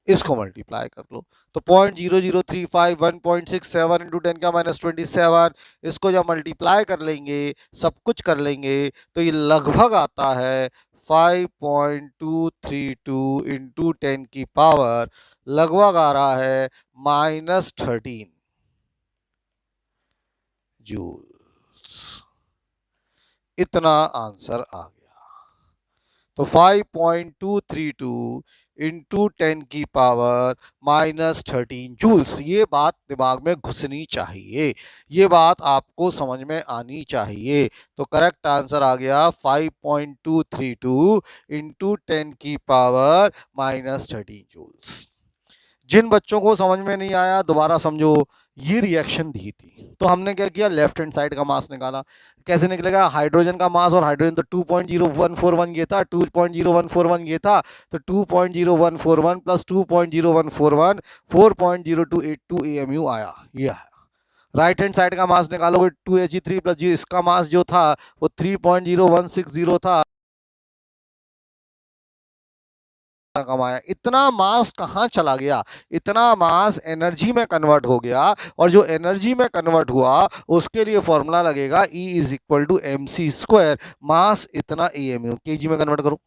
इसको मल्टीप्लाई कर लो तो 0.0035 1.67 इंटू 10⁻⁻27, इसको जब मल्टीप्लाई कर लेंगे, सब कुछ कर लेंगे, तो ये लगभग आता है 5.232 इंटू 10⁻, लगभग आ रहा है -13 जूल्स। इतना आंसर आ गया। तो 5.232 इंटू 10⁻⁻13 जूल्स। ये बात दिमाग में घुसनी चाहिए, ये बात आपको समझ में आनी चाहिए। तो करेक्ट आंसर आ गया 5.232 इंटू 10⁻⁻13 जूल्स। जिन बच्चों को समझ में नहीं आया दोबारा समझो, ये रिएक्शन दी थी, तो हमने क्या किया, लेफ्ट हैंड साइड का मास निकाला। कैसे निकलेगा, हाइड्रोजन का मास, और हाइड्रोजन तो 2.0141 ये था, 2.0141 ये था, तो 2.0141 प्लस 2.0141 4.0282 EMU आया, ये आया। राइट हैंड साइड का मास निकालोगे 2He3 प्लस इसका मास जो था वो 3.0160 था, कमाया। इतना मास कहाँ चला गया, इतना मास एनर्जी में कन्वर्ट हो गया, और जो एनर्जी में कन्वर्ट हुआ उसके लिए फॉर्मूला लगेगा E is equal to mc², mass इतना EMU, केजी में कन्वर्ट करो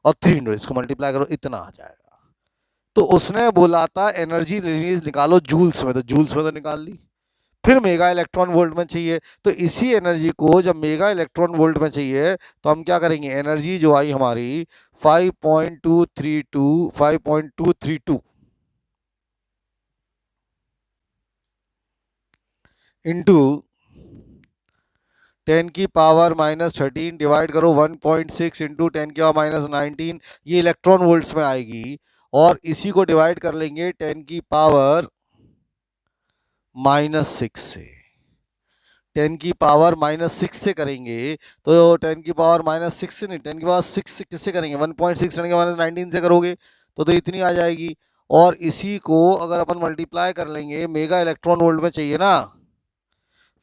और 300 इसको मल्टीप्लाई करो, इतना आ जाएगा। तो उसने बोला था एनर्जी रिलीज निकालो जूल्स में, तो जूल्स में तो निकाल ली। फिर मेगा इलेक्ट्रॉन वोल्ट में चाहिए, तो इसी एनर्जी को जब मेगा इलेक्ट्रॉन वोल्ट में चाहिए तो हम क्या करेंगे, एनर्जी जो आई हमारी 5.232 इंटू 10⁻⁻13 डिवाइड करो 1.6 इंटू 10⁻⁻19, ये इलेक्ट्रॉन वोल्ट्स में आएगी, और इसी को डिवाइड कर लेंगे 10⁻⁻6 से। 10⁻⁻6 से करेंगे तो 10⁻⁻6 से नहीं, 10⁻6 से किससे करेंगे, 1.6 10⁻⁻19 से करोगे तो इतनी आ जाएगी। और इसी को अगर अपन मल्टीप्लाई कर लेंगे, मेगा इलेक्ट्रॉन वोल्ट में चाहिए ना,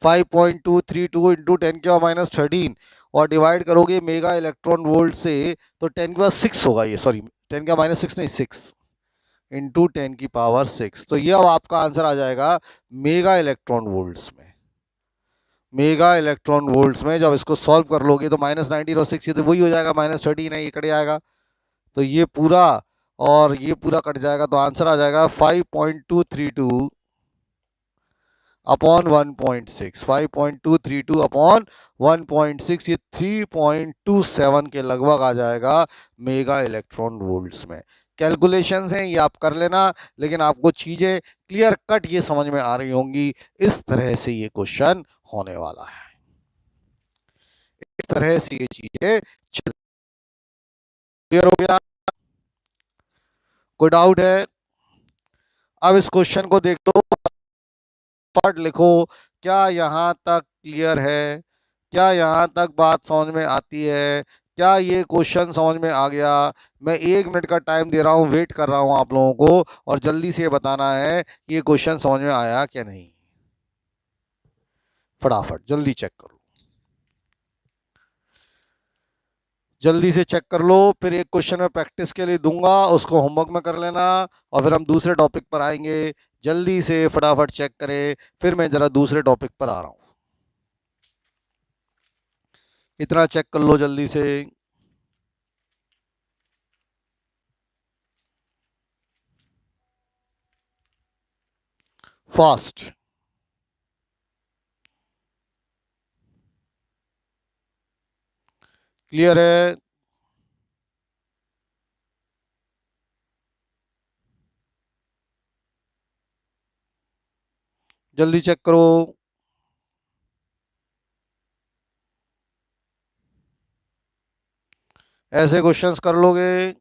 5.232 इंटू 10⁻13 और डिवाइड करोगे मेगा इलेक्ट्रॉन वोल्ट से तो 10⁻6 होगा ये, सॉरी 10⁻6 नहीं 6 इंटू 10⁻6। तो ये अब आपका आंसर आ जाएगा मेगा इलेक्ट्रॉन वोल्ट्स में। मेगा इलेक्ट्रॉन वोल्ट्स में जब इसको सॉल्व कर लोगे तो -19 और 6 ये तो वही हो जाएगा, -13 है, ये कट जाएगा तो ये पूरा और ये पूरा कट जाएगा तो आंसर आ जाएगा 5.232 अपॉन 1.6। 5.232 अपॉन 1.6 ये 3.27 के लगभग आ जाएगा मेगा इलेक्ट्रॉन वोल्ट्स में। कैलकुलेशंस हैं ये आप कर लेना, लेकिन आपको चीजें क्लियर कट ये समझ में आ रही होंगी। इस तरह से ये क्वेश्चन होने वाला है, इस तरह से ये चीजें क्लियर हो गया? कोई डाउट है? अब इस क्वेश्चन को देख लो, पार्ट लिखो, क्या यहाँ तक क्लियर है? क्या यहाँ तक बात समझ में आती है? क्या ये क्वेश्चन समझ में आ गया? मैं 1 मिनट का टाइम दे रहा हूँ, वेट कर रहा हूँ आप लोगों को, और जल्दी से बताना है कि ये क्वेश्चन समझ में आया क्या नहीं। फटाफट जल्दी चेक करो, जल्दी से चेक कर लो। फिर एक क्वेश्चन में प्रैक्टिस के लिए दूंगा, उसको होमवर्क में कर लेना और फिर हम दूसरे टॉपिक पर आएंगे। जल्दी से फटाफट चेक करें, फिर मैं जरा दूसरे टॉपिक पर आ रहा हूं। इतना चेक कर लो जल्दी से। फास्ट। क्लियर है? जल्दी चेक करो। ऐसे क्वेश्चंस कर लोगे?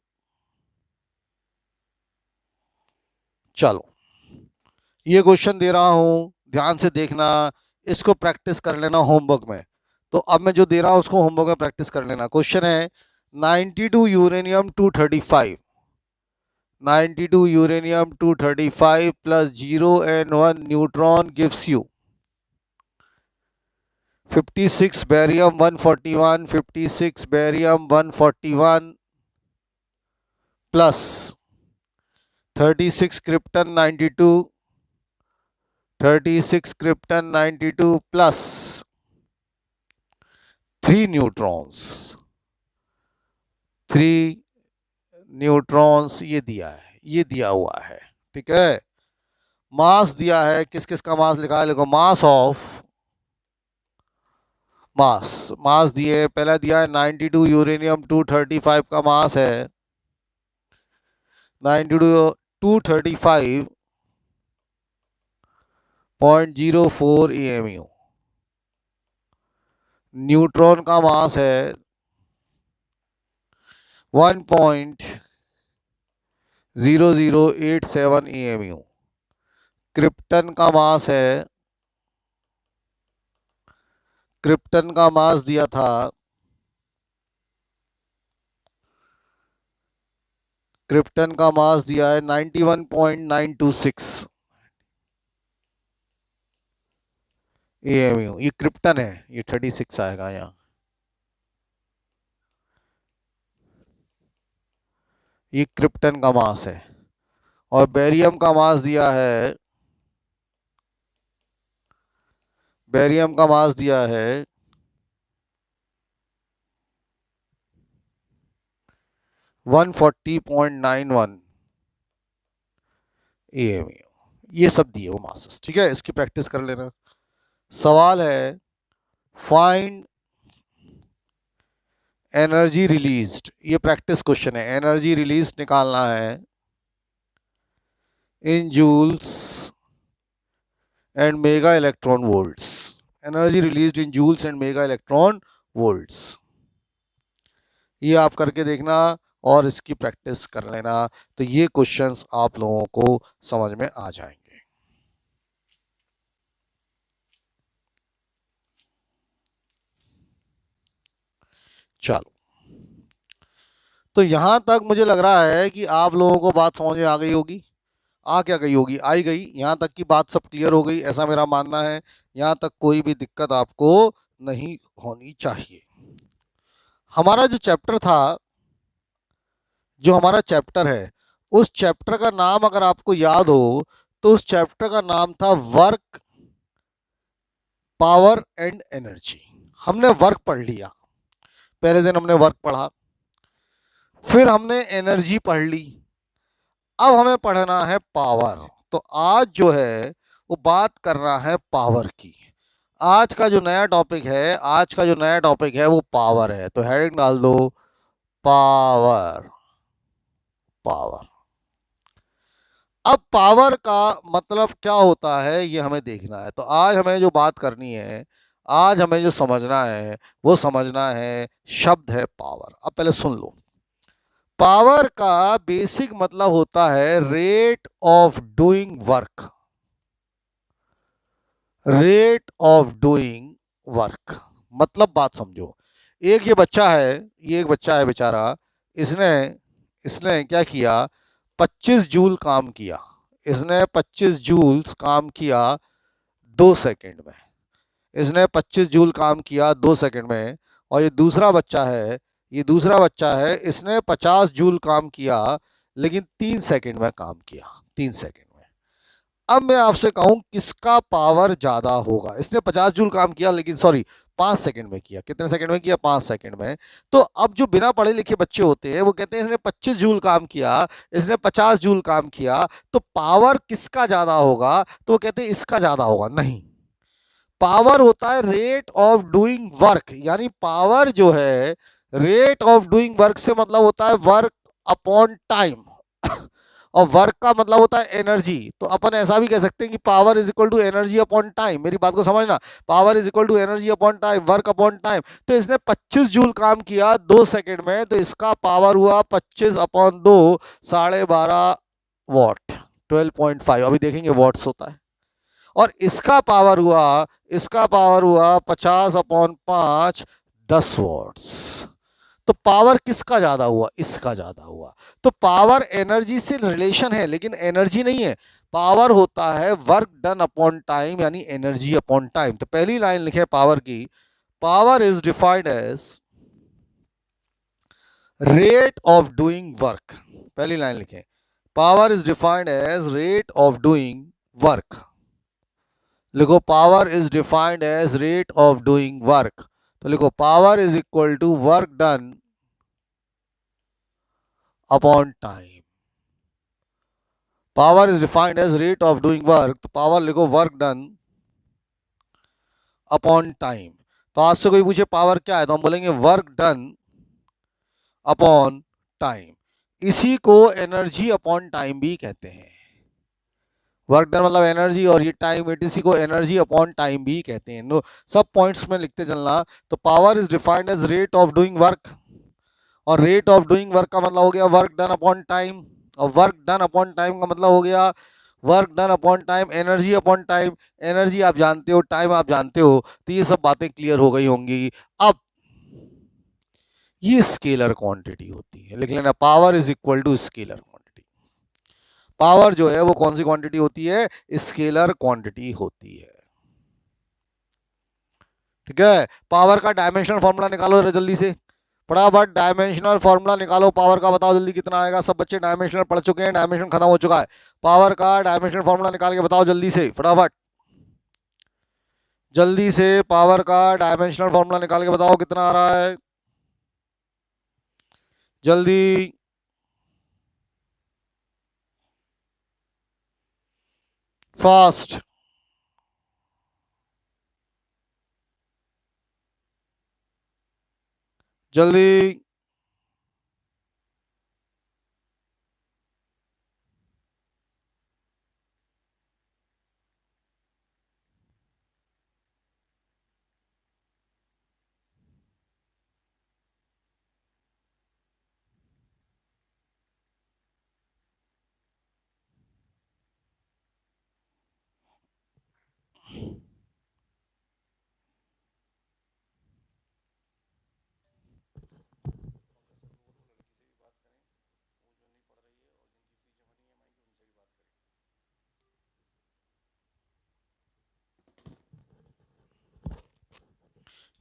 चलो ये क्वेश्चन दे रहा हूं, ध्यान से देखना, इसको प्रैक्टिस कर लेना होमवर्क में। तो अब मैं जो दे रहा हूं उसको होमवर्क में प्रैक्टिस कर लेना। क्वेश्चन है 92 uranium 235, 92 uranium 235 plus 0 and 1 neutron gives you 56 barium 141, 56 barium 141 plus 36 krypton 92, 36 krypton 92 plus 3 neutrons, 3 neutrons ये दिया है, ये दिया हुआ है, ठीक है। मास दिया है, किस किस का मास लिखा है, लिखो मास ऑफ, मास दिए, पहला दिया है 92 यूरेनियम 235 का मास है 235.04 EMU। न्यूट्रॉन का मास है 1.0087 EMU। क्रिप्टन का मास है, क्रिप्टन का मास दिया था, क्रिप्टन का मास दिया है 91.926 EMU। ये क्रिप्टन है, ये 36 आएगा यहाँ, ये क्रिप्टन का मास है। और बेरियम का मास दिया है, बेरियम का मास दिया है 140.91 EMU। ये सब दिए वो मासेस, ठीक है, इसकी प्रैक्टिस कर लेना। सवाल है फाइंड एनर्जी रिलीज्ड, ये प्रैक्टिस क्वेश्चन है, एनर्जी रिलीज निकालना है in joules and mega electron volts, energy released in joules and mega electron volts. ये आप करके देखना और इसकी प्रैक्टिस कर लेना, तो ये क्वेश्चंस आप लोगों को समझ में आ जाएंगे। चलो, तो यहां तक मुझे लग रहा है कि आप लोगों को बात समझ में आ गई होगी। आ क्या गई होगी, आई गई। यहाँ तक की बात सब क्लियर हो गई, ऐसा मेरा मानना है। यहाँ तक कोई भी दिक्कत आपको नहीं होनी चाहिए। हमारा जो चैप्टर था, जो हमारा चैप्टर है, उस चैप्टर का नाम अगर आपको याद हो तो उस चैप्टर का नाम था वर्क, पावर एंड एनर्जी। हमने वर्क पढ़ लिया, पहले दिन हमने वर्क पढ़ा, फिर हमने एनर्जी पढ़ ली, अब हमें पढ़ना है पावर। तो आज जो है वो बात करना है पावर की। आज का जो नया टॉपिक है, आज का जो नया टॉपिक है वो पावर है। तो हेडिंग डाल दो पावर। पावर। अब पावर का मतलब क्या होता है ये हमें देखना है। तो आज हमें जो बात करनी है, आज हमें जो समझना है वो समझना है शब्द है पावर। अब पहले सुन लो, पावर का बेसिक मतलब होता है rate of doing work. Rate of doing work मतलब बात समझो। एक ये बच्चा है, ये एक बच्चा है बेचारा, इसने इसने क्या किया, 25 जूल काम किया। इसने 25 जूल्स काम किया 2 सेकंड में। इसने 25 जूल काम किया 2 सेकंड में। और ये दूसरा बच्चा है, ये दूसरा बच्चा है, इसने 50 जूल काम किया लेकिन 3 सेकंड में काम किया, 3 सेकंड में। अब मैं आपसे कहूं किसका पावर ज्यादा होगा। इसने 50 जूल काम किया लेकिन सॉरी 5 सेकंड में किया। कितने सेकंड में किया? 5 सेकंड में। तो अब जो बिना पढ़े लिखे बच्चे होते हैं वो कहते हैं इसने 25 जूल काम किया, इसने 50 जूल काम किया, तो पावर किसका ज्यादा होगा? तो वो कहते हैं इसका ज्यादा होगा। नहीं, पावर होता है रेट ऑफ डूइंग वर्क। यानी पावर जो है, रेट ऑफ डूइंग वर्क से मतलब होता है वर्क अपॉन टाइम। और वर्क का मतलब होता है एनर्जी। तो अपन ऐसा भी कह सकते हैं कि power is equal to energy upon time. मेरी बात को समझना, power is equal to energy upon time, work upon time. तो इसने 25 जूल काम किया 2 सेकंड में, तो इसका पावर हुआ 25 अपॉन 2, 12.5 वॉट, 12.5। अभी देखेंगे वॉट्स होता है। और इसका पावर हुआ, इसका पावर हुआ 50 अपॉन 5, 10 वॉट्स। तो पावर किसका ज्यादा हुआ? इसका ज्यादा हुआ। तो पावर एनर्जी से रिलेशन है लेकिन एनर्जी नहीं है। पावर होता है वर्क डन अपॉन टाइम, यानी एनर्जी अपॉन टाइम। तो पहली लाइन लिखे पावर की, power is defined as rate of doing work. पहली लाइन लिखें, power is defined as rate of doing work. लिखो power is defined as rate of doing work. तो लिखो power is equal to work done upon time. Power is defined as rate of doing work. तो power लिखो work done upon time. तो आज से कोई पूछे पावर क्या है तो हम बोलेंगे वर्क डन अपॉन टाइम। इसी को एनर्जी अपॉन टाइम भी कहते हैं। वर्क डन मतलब एनर्जी, और ये टाइम, इसी को एनर्जी अपॉन टाइम भी कहते हैं। नो, सब पॉइंट्स में लिखते चलना। तो power is defined as rate of doing work, और रेट ऑफ डूइंग वर्क का मतलब हो गया वर्क डन अपॉन टाइम, और वर्क डन अपॉन टाइम का मतलब हो गया work done upon time, energy upon time. Energy आप जानते हो, टाइम आप जानते हो। तो ये सब बातें क्लियर हो गई होंगी। अब ये स्केलर क्वांटिटी होती है, लिख लेना power is equal to scalar quantity. Power जो है वो कौन सी क्वांटिटी होती है? स्केलर क्वांटिटी होती है। ठीक है, पावर का डायमेंशनल फॉर्मूला निकालो जरा जल्दी से, फटाफट डायमेंशनल फॉर्मूला निकालो पावर का। बताओ जल्दी कितना आएगा। सब बच्चे डायमेंशनल पढ़ चुके हैं, डायमेंशन खत्म हो चुका है। पावर का डायमेंशनल फॉर्मूला निकाल के बताओ जल्दी से, फटाफट जल्दी से। पावर का डायमेंशनल फॉर्मूला निकाल के बताओ कितना आ रहा है, जल्दी। फास्ट, जल्दी।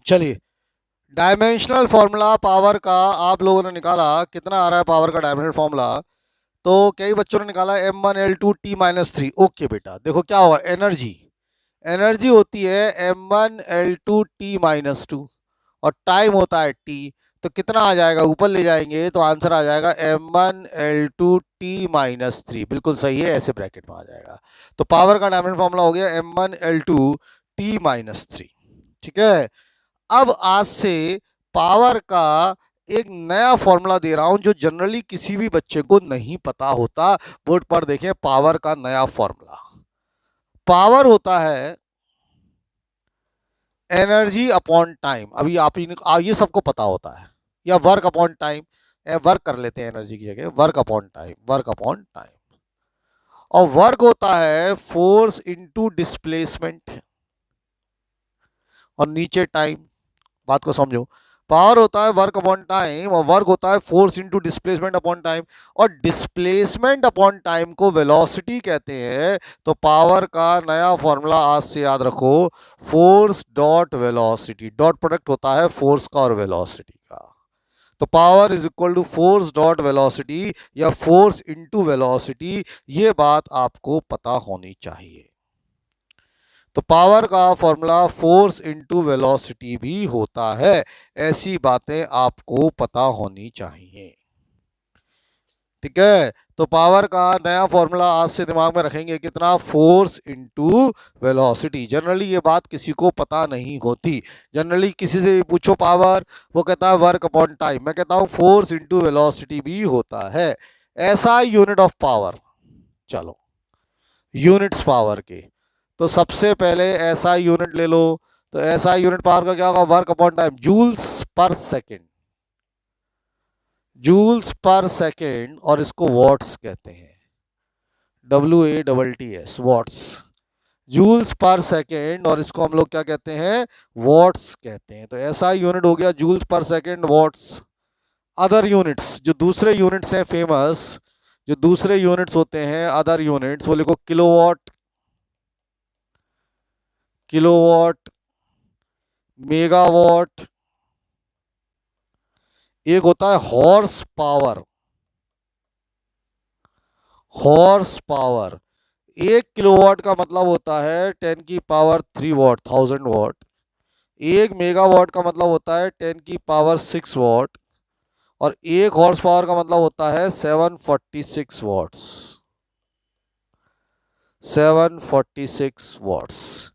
चलिए, डायमेंशनल फॉर्मूला पावर का आप लोगों ने निकाला, कितना आ रहा है पावर का डायमेंशनल फॉर्मूला? तो कई बच्चों ने निकाला m1l2t-3। ओके बेटा, देखो क्या हुआ, एनर्जी एनर्जी होती है m1l2t-2 और टाइम होता है t। तो कितना आ जाएगा, ऊपर ले जाएंगे तो आंसर आ जाएगा m1l2t-3। बिल्कुल सही है, ऐसे ब्रैकेट में आ जाएगा। तो पावर का डायमेंशनल फॉर्मूला हो गया m1l2t-3। ठीक है, अब आज से पावर का एक नया फॉर्मूला दे रहा हूं जो जनरली किसी भी बच्चे को नहीं पता होता। बोर्ड पर देखें, पावर का नया फॉर्मूला। पावर होता है एनर्जी अपॉन टाइम। अभी आप ये सबको पता होता है, या वर्क अपॉन टाइम, वर्क कर लेते हैं एनर्जी की जगह, work upon time, work upon time. और वर्क होता है फोर्स इनटू डिस्प्लेसमेंट, और नीचे टाइम। बात को समझो, पावर होता है वर्क अपॉन टाइम और वर्क होता है force into displacement upon time, और डिस्प्लेसमेंट अपॉन टाइम को वेलोसिटी कहते हैं। तो पावर का नया फॉर्मूला आज से याद रखो, force dot velocity. Dot product होता है फोर्स का और वेलोसिटी का। तो power is equal to force dot velocity या फोर्स इनटू वेलोसिटी। ये बात आपको पता होनी चाहिए। तो पावर का फॉर्मूला फोर्स इनटू वेलोसिटी भी होता है। ऐसी बातें आपको पता होनी चाहिए। ठीक है, तो पावर का नया फॉर्मूला आज से दिमाग में रखेंगे, कितना, फोर्स इनटू वेलोसिटी। जनरली ये बात किसी को पता नहीं होती। जनरली किसी से भी पूछो पावर, वो कहता है वर्क अपॉन टाइम। मैं कहता हूं फोर्स इनटू वेलोसिटी भी होता है। ऐसा यूनिट ऑफ पावर। चलो, यूनिट्स पावर के, तो सबसे पहले ऐसा यूनिट ले लो। तो ऐसा यूनिट पावर का क्या होगा, work upon time, joules per second. Joules per second, और इसको वॉट्स कहते हैं, WATTS, watts. Joules per second, और इसको हम लोग क्या कहते हैं, वॉट्स कहते हैं। तो ऐसा यूनिट हो गया joules per second, watts. Other units, जो दूसरे यूनिट्स हैं फेमस, जो दूसरे यूनिट्स होते हैं अदर यूनिट्स, वो लिखो, किलोवाट, किलोवाट, मेगावाट। एक होता है horse power. Horse power, 1 kilowatt का मतलब होता है 10⁻³ वॉट, 1000 वॉट। 1 मेगावाट का मतलब होता है 10⁻⁶ वॉट। और 1 हॉर्स पावर का मतलब होता है 746 वॉट्स। 746 वॉट्स।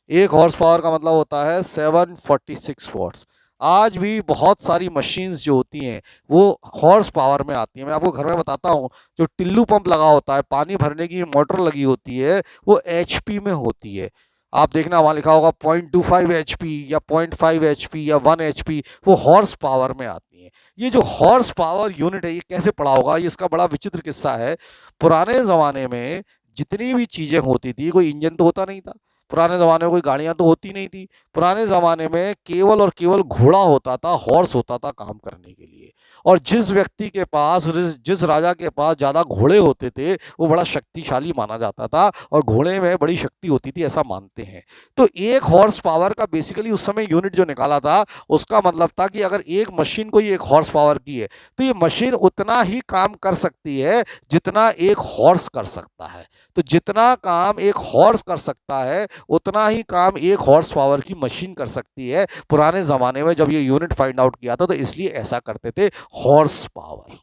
1 हॉर्स पावर का मतलब होता है 746 वॉट्स। आज भी बहुत सारी मशीन्स जो होती हैं वो हॉर्स पावर में आती हैं। मैं आपको घर में बताता हूँ, जो टिल्लू पंप लगा होता है, पानी भरने की मोटर लगी होती है, वो HP में होती है। आप देखना वहाँ लिखा होगा 0.25 HP या 0.5 HP या 1 HP, वो हॉर्स पावर में आती है। ये जो हॉर्स पावर यूनिट है, ये कैसे पड़ा होगा, ये इसका बड़ा विचित्र किस्सा है। पुराने ज़माने में जितनी भी चीज़ें होती थी, कोई इंजन तो होता नहीं था, पुराने ज़माने में कोई गाड़ियाँ तो होती नहीं थी। पुराने ज़माने में केवल और केवल घोड़ा होता था, हॉर्स होता था काम करने के लिए। और जिस व्यक्ति के पास, जिस राजा के पास ज़्यादा घोड़े होते थे, वो बड़ा शक्तिशाली माना जाता था, और घोड़े में बड़ी शक्ति होती थी, ऐसा मानते हैं। तो 1 हॉर्स पावर का बेसिकली उस समय यूनिट जो निकाला था, उसका मतलब था कि अगर एक मशीन को 1 हॉर्स पावर की है, तो ये मशीन उतना ही काम कर सकती है जितना 1 हॉर्स कर सकता है। तो जितना काम 1 हॉर्स कर सकता है, उतना ही काम 1 हॉर्स पावर की मशीन कर सकती है। पुराने ज़माने में जब ये यूनिट फाइंड आउट किया था, तो इसलिए ऐसा करते थे, हॉर्स पावर।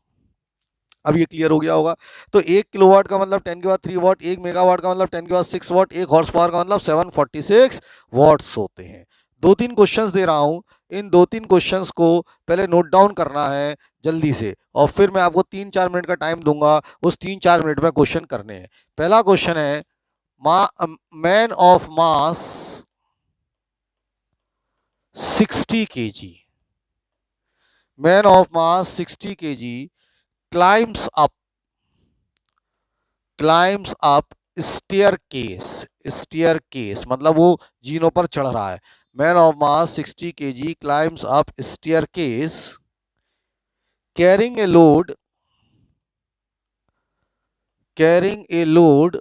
अब ये क्लियर हो गया होगा। तो 1 किलोवाट का मतलब 10⁻³ वॉट, 1 मेगावाट का मतलब 10⁻⁶ वॉट, 1 हॉर्स पावर का मतलब 746 वॉट्स होते हैं। 2-3 क्वेश्चंस दे रहा हूं, इन 2-3 क्वेश्चंस को पहले नोट डाउन करना है जल्दी से, और फिर मैं आपको 3-4 मिनट का टाइम दूंगा, उस 3-4 मिनट में क्वेश्चन करने हैं। पहला क्वेश्चन है, man of mass 60 kg, man of mass 60 kg climbs up, climbs up staircase. Staircase मतलब वो जीनों पर चढ़ रहा है। Man of mass 60 kg climbs up staircase carrying a load, carrying a load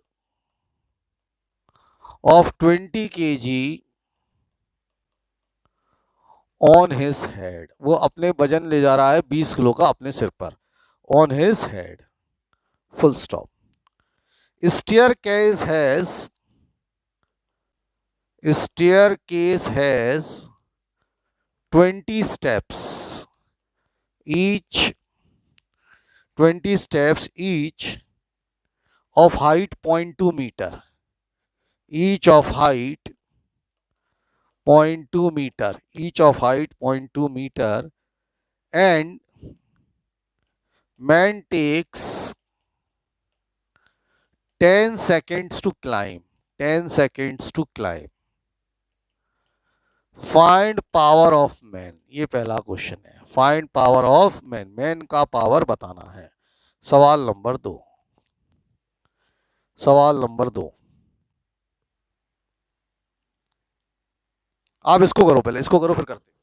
of 20 kg on his head, वो अपने वजन ले जा रहा है 20 किलो का अपने सिर पर, on his head, full stop. Staircase has, staircase has 20 steps, each 20 steps each of height 0.2 meter, each of height 0.2 meter, each of height 0.2 meter, and man takes 10 seconds to climb, 10 seconds to climb. Find power of man, ये पहला question है। Find power of man, man का power बताना है। सवाल number 2, सवाल number 2, आप इसको करो, पहले इसको करो फिर करते हैं।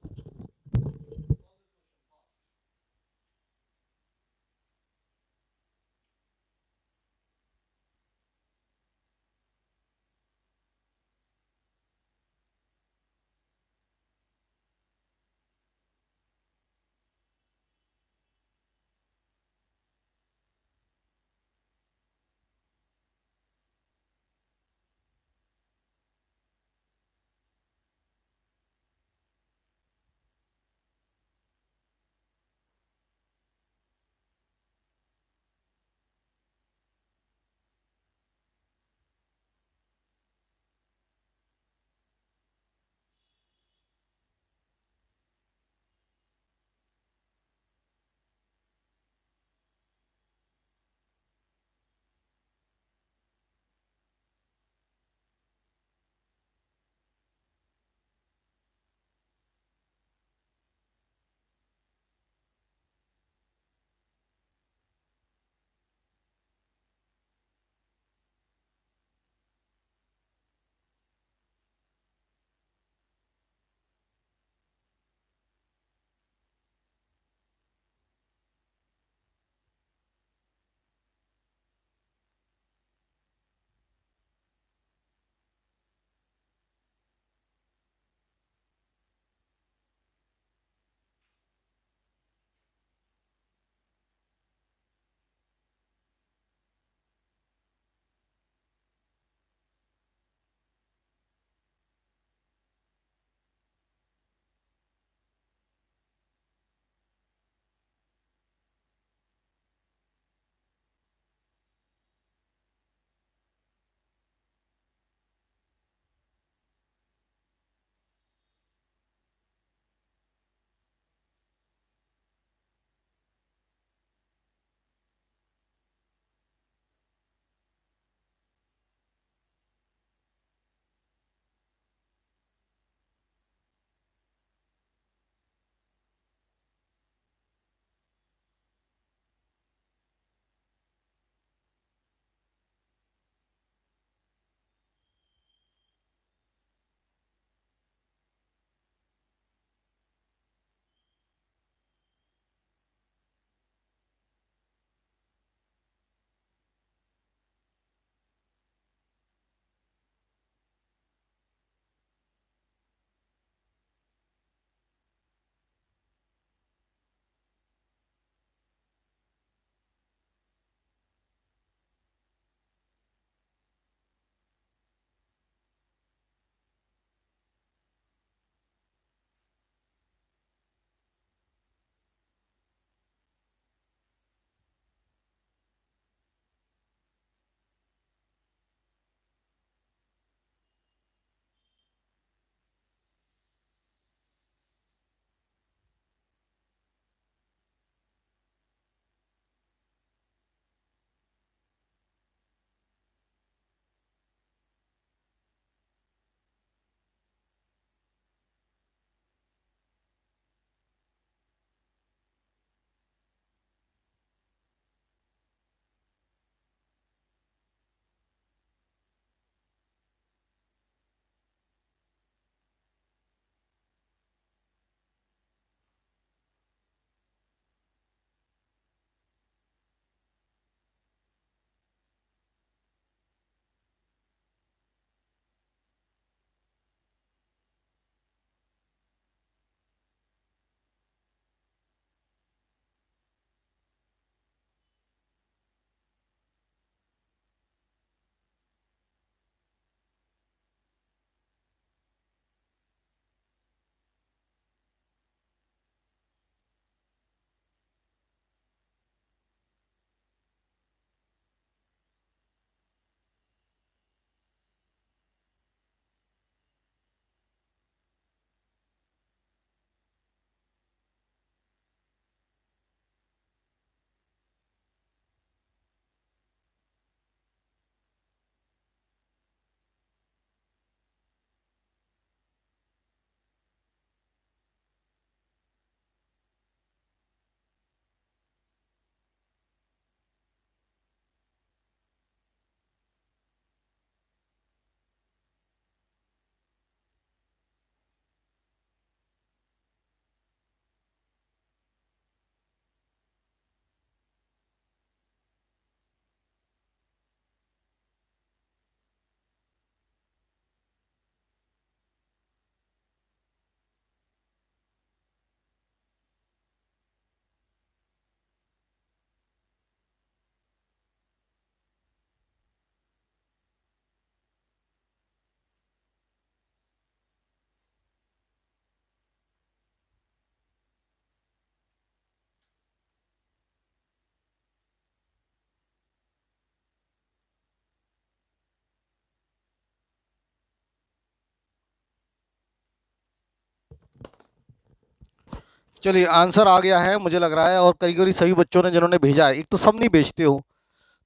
चलिए आंसर आ गया है मुझे लग रहा है, और करीब करीब सभी बच्चों ने जिन्होंने भेजा है, एक तो सब नहीं भेजते हो,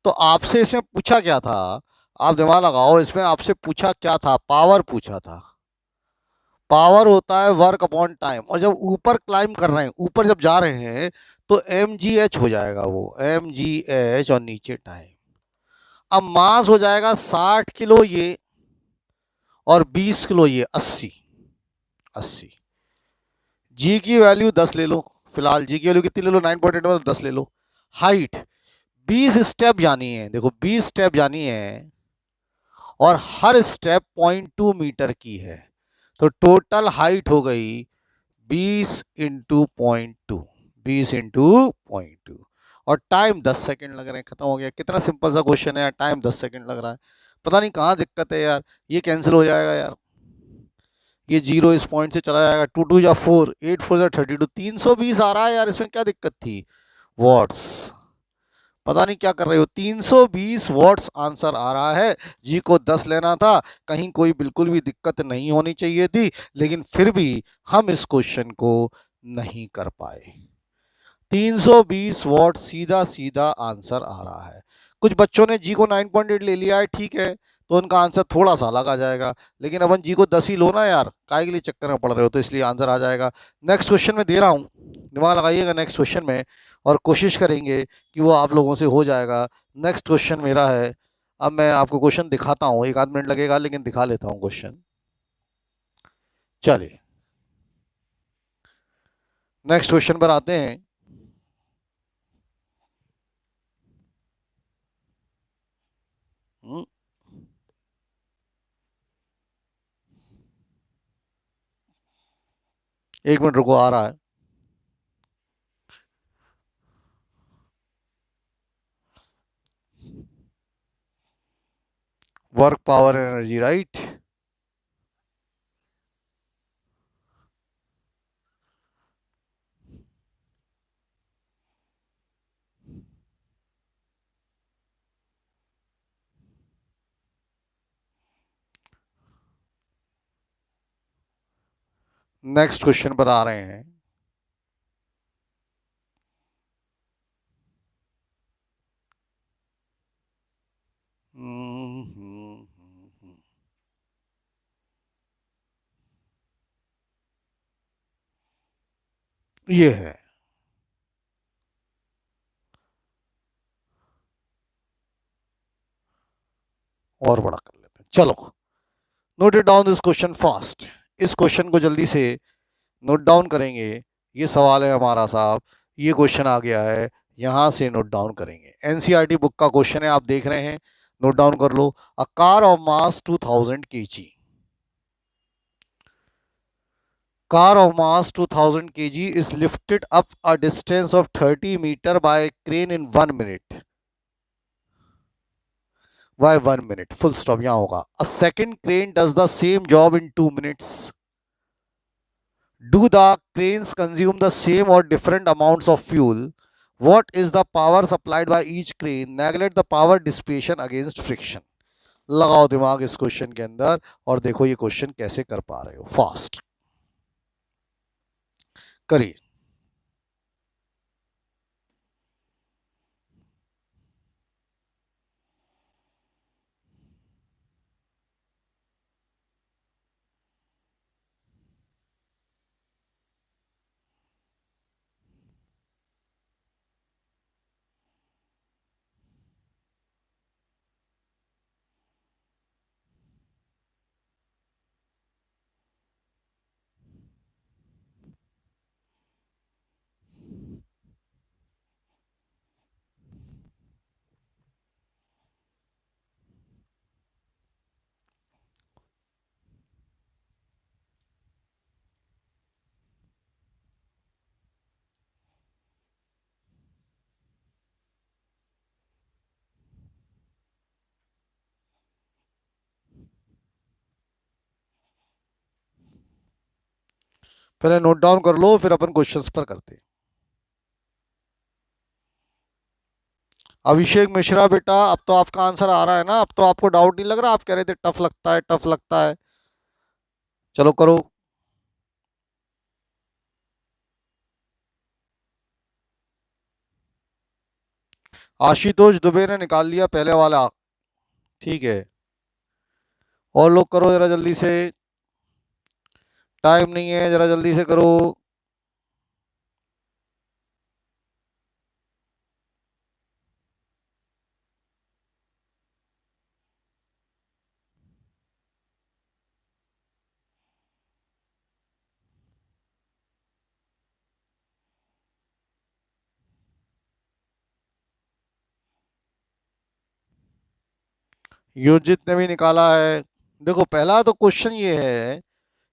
तो आपसे इसमें पूछा क्या था, आप दिमाग लगाओ, इसमें आपसे पूछा क्या था, पावर पूछा था। पावर होता है वर्क अपॉन टाइम, और जब ऊपर क्लाइम कर रहे हैं, ऊपर जब जा रहे हैं, तो एम जी एच हो जाएगा, वो एम जी एच, और नीचे टाइम। अब मास हो जाएगा 60 किलो ये, और 20 किलो ये, 80। 80 जी की वैल्यू 10 ले लो, फिलहाल जी की वैल्यू कितनी ले लो, 9.8 में 10 ले लो। हाइट 20 स्टेप जानी है, देखो 20 स्टेप जानी है, और हर स्टेप 0.2 मीटर की है, तो टोटल हाइट हो गई 20 इंटू 0.2, 20 इंटू 0.2, और टाइम 10 सेकंड लग रहे हैं, खत्म हो गया। कितना सिंपल सा क्वेश्चन है यार, टाइम 10 सेकंड लग रहा है, पता नहीं कहाँ दिक्कत है यार। ये कैंसिल हो जाएगा यार, ये जीरो इस पॉइंट से चला जाएगा, 2 2 या 4, 8 4 या 32, 320 आ रहा है यार, इसमें क्या दिक्कत थी। वॉट्स, पता नहीं क्या कर रहे हो, 320 वॉट्स आंसर आ रहा है। जी को 10 लेना था, कहीं कोई बिल्कुल भी दिक्कत नहीं होनी चाहिए थी, लेकिन फिर भी हम इस क्वेश्चन को नहीं कर पाए। 320 वॉट सीधा सीधा आंसर आ रहा है। कुछ बच्चों ने जी को 9.8 ले लिया है, ठीक है, तो उनका आंसर थोड़ा सा अलग आ जाएगा, लेकिन अपन जी को 10 ही लो ना यार, काय के लिए चक्कर में पड़ रहे हो, तो इसलिए आंसर आ जाएगा। नेक्स्ट क्वेश्चन में दे रहा हूँ, दिमाग लगाइएगा नेक्स्ट क्वेश्चन में, और कोशिश करेंगे कि वो आप लोगों से हो जाएगा। नेक्स्ट क्वेश्चन मेरा है, अब मैं आपको क्वेश्चन दिखाता हूँ, 1 आध मिनट लगेगा लेकिन दिखा लेता हूँ क्वेश्चन। चलिए नेक्स्ट क्वेश्चन पर आते हैं। एक मिनट रुको, आ रहा है। Work power energy, right. Next question पर आ रहे हैं। ये है, और बड़ा कर लेते हैं, चलो note it down this question fast. इस क्वेश्चन को जल्दी से नोट डाउन करेंगे। ये सवाल है हमारा साहब, ये क्वेश्चन आ गया है, यहां से नोट डाउन करेंगे। एनसीईआरटी बुक का क्वेश्चन है, आप देख रहे हैं, नोट डाउन कर लो। A car of mass 2000 kg, car of mass 2000 kg is lifted up a distance of 30 meter by a crane in 1 minute. Why 1 minute? Full stop, यहाँ होगा। A second crane does the same job in 2 minutes. Do the cranes consume the same or different amounts of fuel? What is the power supplied by each crane? Neglect the power dissipation against friction. लगाओ दिमाग इस question के अंदर, और देखो ये question कैसे कर पा रहे हो, फास्ट करिए। पहले नोट डाउन कर लो, फिर अपन क्वेश्चंस पर करते हैं। अभिषेक मिश्रा बेटा, अब तो आपका आंसर आ रहा है ना, अब तो आपको डाउट नहीं लग रहा, आप कह रहे थे टफ लगता है टफ लगता है। चलो करो। आशुतोष दुबे ने निकाल लिया पहले वाला, ठीक है। और लोग करो जरा जल्दी से, टाइम नहीं है, जरा जल्दी से करो। युजित ने भी निकाला है। देखो पहला तो क्वेश्चन ये है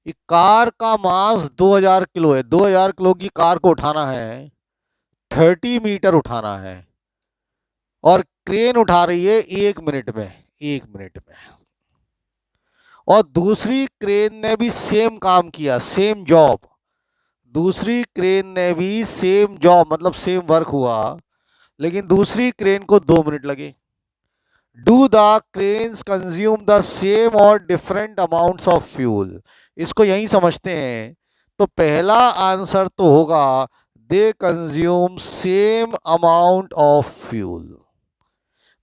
कि कार का मास 2000 किलो है, 2000 किलो की कार को उठाना है, 30 मीटर उठाना है, और क्रेन उठा रही है 1 मिनट में, 1 मिनट में। और दूसरी क्रेन ने भी सेम काम किया, सेम जॉब, दूसरी क्रेन ने भी सेम जॉब मतलब सेम वर्क हुआ, लेकिन दूसरी क्रेन को 2 मिनट लगे। Do the cranes consume the same और डिफरेंट अमाउंट्स ऑफ फ्यूल? इसको यही समझते हैं, तो पहला आंसर तो होगा they consume same amount of fuel.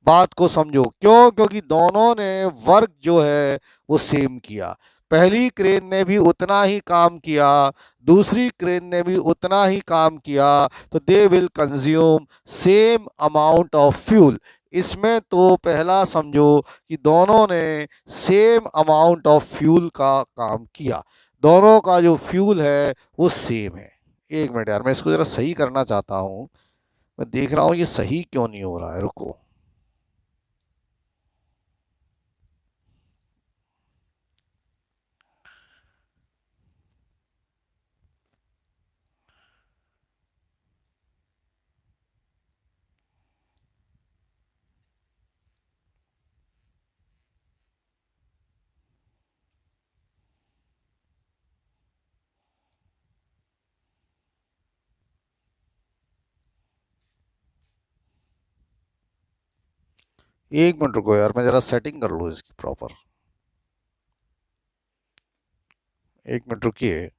बात को समझो, क्यों? क्योंकि दोनों ने वर्क जो है वो सेम किया। पहली क्रेन ने भी उतना ही काम किया, दूसरी क्रेन ने भी उतना ही काम किया, तो they will consume same amount of fuel. इसमें तो पहला समझो कि दोनों ने सेम अमाउंट ऑफ फ्यूल का काम किया, दोनों का जो फ्यूल है वो सेम है। एक मिनट यार, मैं इसको जरा सही करना चाहता हूँ, मैं देख रहा हूँ ये सही क्यों नहीं हो रहा है, रुको। एक मिनट रुको यार, मैं जरा सेटिंग कर लूँ इसकी प्रॉपर। एक मिनट रुकिए।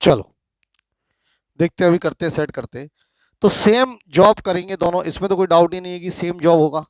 चलो देखते हैं, अभी करते हैं, सेट करते हैं। तो सेम जॉब करेंगे दोनों, इसमें तो कोई डाउट ही नहीं है कि सेम जॉब होगा।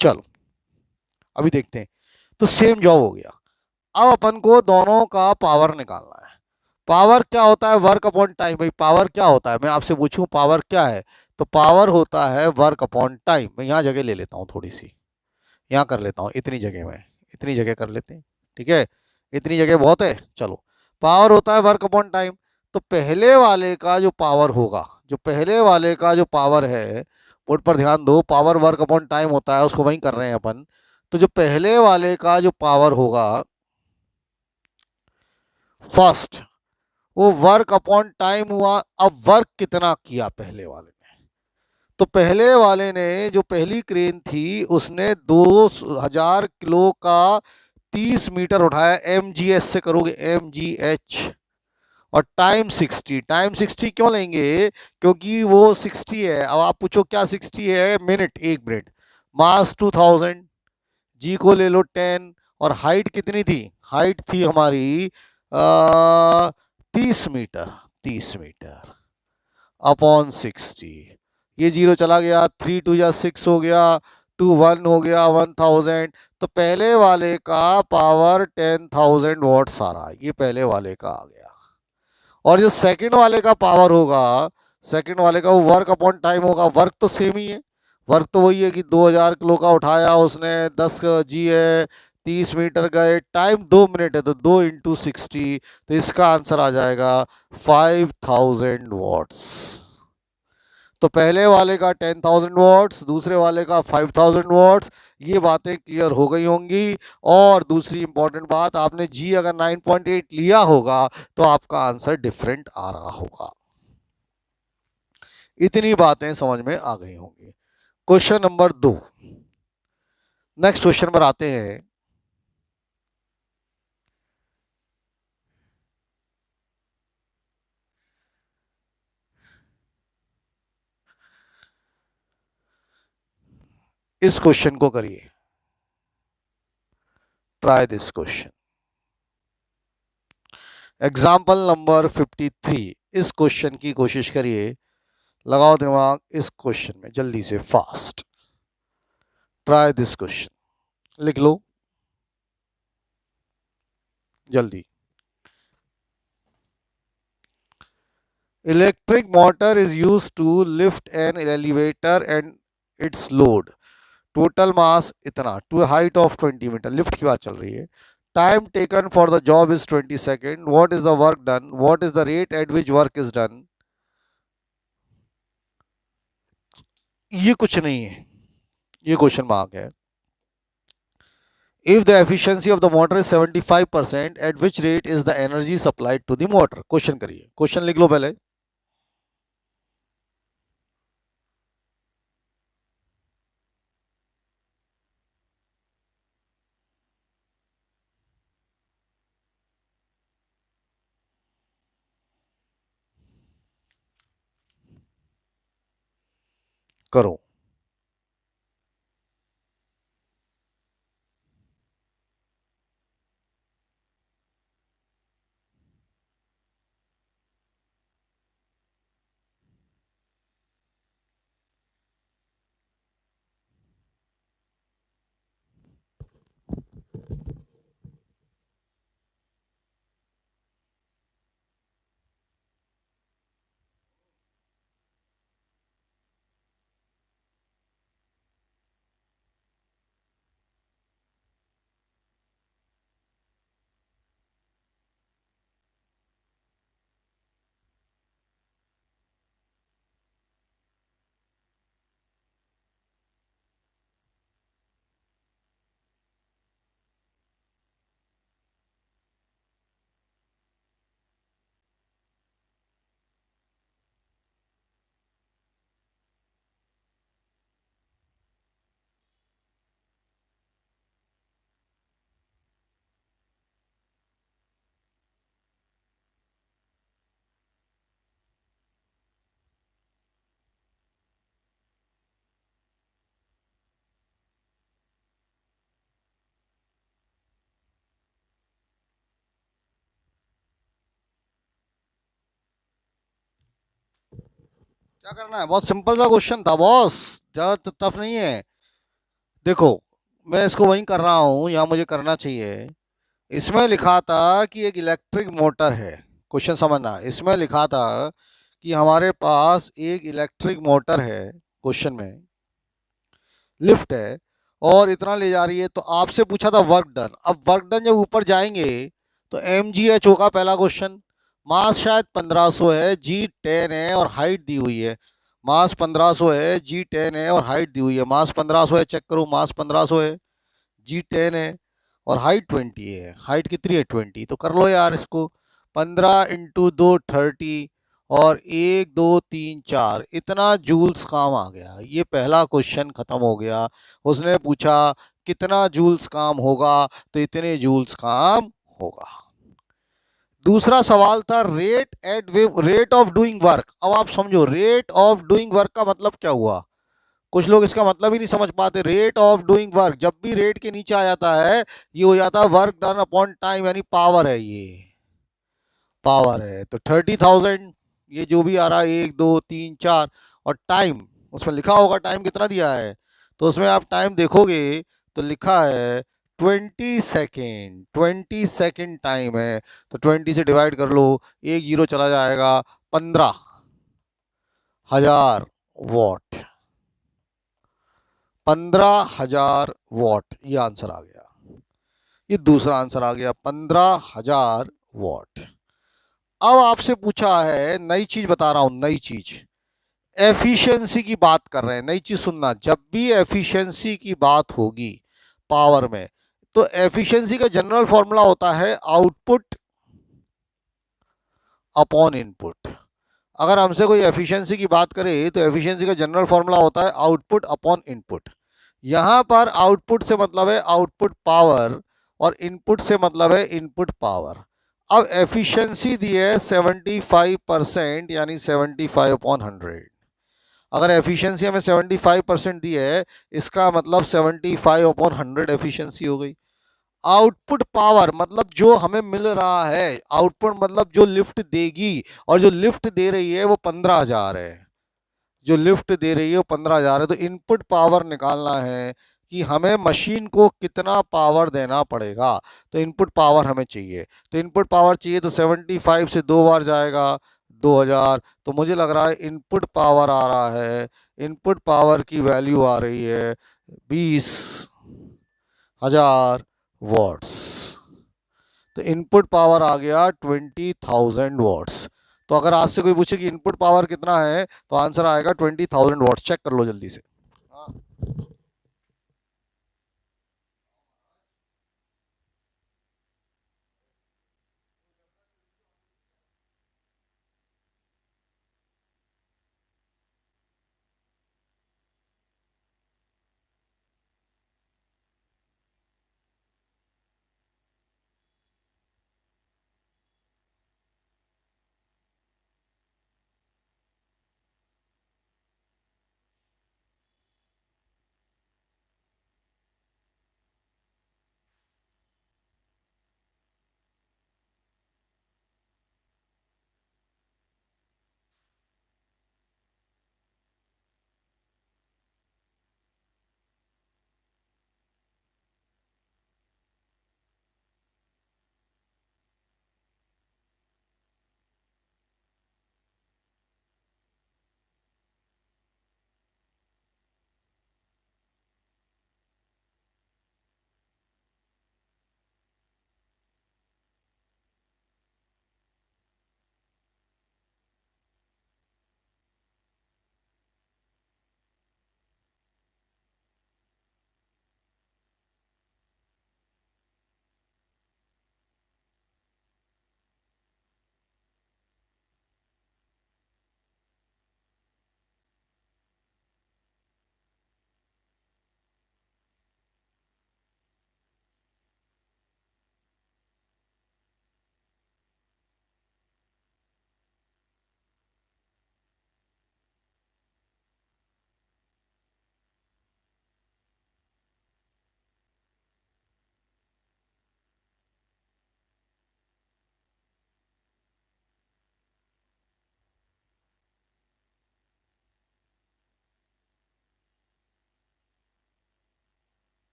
चलो अभी देखते हैं। तो सेम जॉब हो गया। अब अपन को दोनों का पावर निकालना है। पावर क्या होता है? Work upon time. भाई पावर क्या होता है, मैं आपसे पूछूं पावर क्या है? तो पावर होता है वर्क अपॉन टाइम। मैं यहाँ जगह ले लेता हूँ, थोड़ी सी यहाँ कर लेता हूँ, इतनी जगह में, इतनी जगह कर लेते हैं, ठीक है, इतनी जगह बहुत है। चलो, पावर होता है वर्क अपॉन टाइम। तो पहले वाले का जो पावर होगा, जो पहले वाले का जो पावर है, बोर्ड पर ध्यान दो, पावर वर्क अपॉन टाइम होता है, उसको वहीं कर रहे हैं अपन। तो जो पहले वाले का जो पावर होगा, फर्स्ट वो वर्क अपॉन टाइम हुआ। अब वर्क कितना किया पहले वाले ने, तो पहले वाले ने जो पहली क्रेन थी उसने 2000 किलो का 30 मीटर उठाया, mgs से करोगे, mgh, और टाइम 60। टाइम 60 क्यों लेंगे, क्योंकि वो 60 है। अब आप पूछो क्या 60 है, मिनट, 1 मिनट। मास 2000, जी को ले लो 10, और हाइट कितनी थी, हाइट थी हमारी 30 मीटर, 30 मीटर अपॉन 60। ये जीरो चला गया, 3 2 जा 6 हो गया, 2 1 हो गया, 1000। तो पहले वाले का पावर 10,000 वॉट्स आ रहा है, ये पहले वाले का आ गया। और जो सेकंड वाले का पावर होगा, सेकंड वाले का वो वर्क अपॉन टाइम होगा। वर्क तो सेम ही है, वर्क तो वही है कि 2000 किलो का उठाया उसने, 10 जी है, 30 मीटर गए, टाइम 2 मिनट है, तो 2 इंटू 60, तो इसका आंसर आ जाएगा 5000 वॉट्स। तो पहले वाले का 10,000 वॉट्स, दूसरे वाले का 5000 वॉट्स। ये बातें क्लियर हो गई होंगी। और दूसरी इंपॉर्टेंट बात, आपने जी अगर 9.8 लिया होगा तो आपका आंसर डिफरेंट आ रहा होगा। इतनी बातें समझ में आ गई होंगी। क्वेश्चन नंबर 2, नेक्स्ट क्वेश्चन पर आते हैं। इस क्वेश्चन को करिए, try this question. Example number 53, इस क्वेश्चन की कोशिश करिए, लगाओ दिमाग इस क्वेश्चन में जल्दी से, फास्ट। ट्राई दिस क्वेश्चन, लिख लो जल्दी। Electric motor is used to lift an elevator and its load. Total mass इतना, to a height of 20 metre. Lift की बात चल रही है। Time taken for the job is 20 seconds. What is the work done? What is the rate at which work is done? ये कुछ नहीं है, ये क्वेश्चन मार्क है। If the efficiency of the motor is 75%, at which rate is the energy supplied to the motor? Question करिए, question लिख लो पहले। करो। क्या करना है, बहुत सिंपल सा क्वेश्चन था बॉस, ज़्यादा टफ नहीं है। देखो, मैं इसको वहीं कर रहा हूँ, यहाँ मुझे करना चाहिए। इसमें लिखा था कि एक इलेक्ट्रिक मोटर है, क्वेश्चन समझना, इसमें लिखा था कि हमारे पास एक इलेक्ट्रिक मोटर है, क्वेश्चन में लिफ्ट है और इतना ले जा रही है। तो आपसे पूछा था वर्क डन। अब वर्क डन जब ऊपर जाएंगे तो mgh होगा पहला क्वेश्चन। मास शायद 1500 है, जी 10 है और हाइट दी हुई है। मास 1500 है, जी 10 है और हाइट दी हुई है। मास 1500 है, चेक करो, मास 1500 है, जी 10 है और हाइट 20 है। हाइट कितनी है, 20। तो कर लो यार इसको, 15 इंटू 2 30 और 1 2 3 4 इतना जूल्स काम आ गया। ये पहला क्वेश्चन खत्म हो गया। उसने पूछा कितना जूल्स काम होगा, तो इतने जूल्स काम होगा। दूसरा सवाल था रेट ऑफ डूइंग वर्क। अब आप समझो रेट ऑफ डूइंग वर्क का मतलब क्या हुआ। कुछ लोग इसका मतलब ही नहीं समझ पाते। रेट ऑफ डूइंग वर्क जब भी रेट के नीचे आ जाता है ये हो जाता है वर्क डन अपॉन टाइम, यानी पावर है, ये पावर है। तो 30,000 ये जो भी आ रहा है 1 2 3 4 और टाइम उसमें लिखा होगा टाइम कितना दिया है, तो उसमें आप टाइम देखोगे तो लिखा है 20 सेकेंड। 20 सेकेंड टाइम है, तो 20 से डिवाइड कर लो, एक जीरो चला जाएगा, 15,000 वॉट। 15,000 वॉट ये आंसर आ गया। ये दूसरा आंसर आ गया 15,000 वॉट। अब आपसे पूछा है, नई चीज बता रहा हूं, नई चीज, एफिशिएंसी की बात कर रहे हैं। नई चीज सुनना, जब भी एफिशिएंसी की बात होगी पावर में, तो एफिशिएंसी का जनरल फॉर्मूला होता है आउटपुट अपॉन इनपुट। अगर हमसे कोई एफिशिएंसी की बात करे तो एफिशिएंसी का जनरल फॉर्मूला होता है आउटपुट अपॉन इनपुट। यहां पर आउटपुट से मतलब है आउटपुट पावर और इनपुट से मतलब है इनपुट पावर। अब एफिशिएंसी दी है 75%, यानी 75/100। अगर एफिशिएंसी हमें 75% दी है, इसका मतलब 75/100 एफिशिएंसी हो गई। आउटपुट पावर मतलब जो हमें मिल रहा है, आउटपुट मतलब जो लिफ्ट देगी, और जो लिफ्ट दे रही है वो 15,000 है। जो लिफ्ट दे रही है वो 15,000 है। तो इनपुट पावर निकालना है कि हमें मशीन को कितना पावर देना पड़ेगा, तो इनपुट पावर हमें चाहिए। तो इनपुट पावर चाहिए तो 75 से 2 बार जाएगा, 2,000। तो मुझे लग रहा है इनपुट पावर आ रहा है, इनपुट पावर की वैल्यू आ रही है 20,000 वॉट्स। तो इनपुट पावर आ गया 20,000 वॉट्स। तो अगर आज से कोई पूछे कि इनपुट पावर कितना है, तो आंसर आएगा 20,000 वॉट्स। चेक कर लो जल्दी से।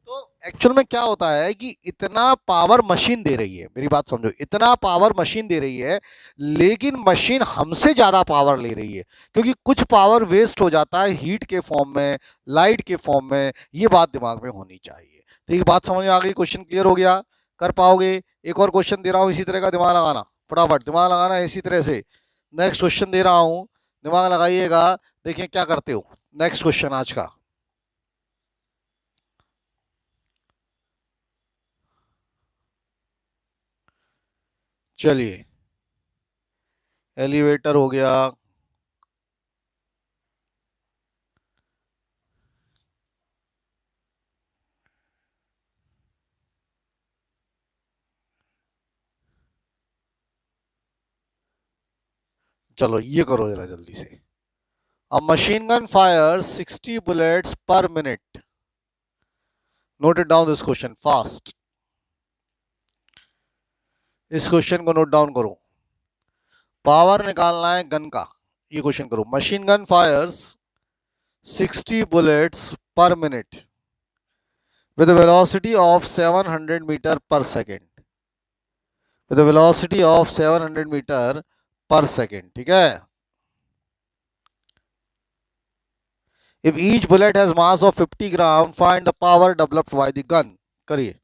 तो एक्चुअल में क्या होता है कि इतना पावर मशीन दे रही है, मेरी बात समझो, इतना पावर मशीन दे रही है, लेकिन मशीन हमसे ज्यादा पावर ले रही है, क्योंकि कुछ पावर वेस्ट हो जाता है हीट के फॉर्म में, लाइट के फॉर्म में। ये बात दिमाग में होनी चाहिए। तो ये बात समझ में आ गई? क्वेश्चन क्लियर हो गया? कर पाओगे? एक और क्वेश्चन दे रहा हूं इसी तरह का, दिमाग लगाना, फटाफट दिमाग लगाना इसी तरह से। नेक्स्ट क्वेश्चन दे रहा हूं, दिमाग लगाइएगा, देखिए क्या करते हो। नेक्स्ट क्वेश्चन आज का, चलिए, एलिवेटर हो गया, चलो ये करो जरा जल्दी से। A machine gun fires 60 bullets per minute. Note it down this question fast. इस क्वेश्चन को नोट डाउन करो। पावर निकालना है गन का, ये क्वेश्चन करो। Machine gun fires 60 bullets per minute with a velocity of 700 meter per second. With a velocity of 700 meter per second, ठीक है। If each bullet has mass of 50 gram, find the power developed by the gun. करिए।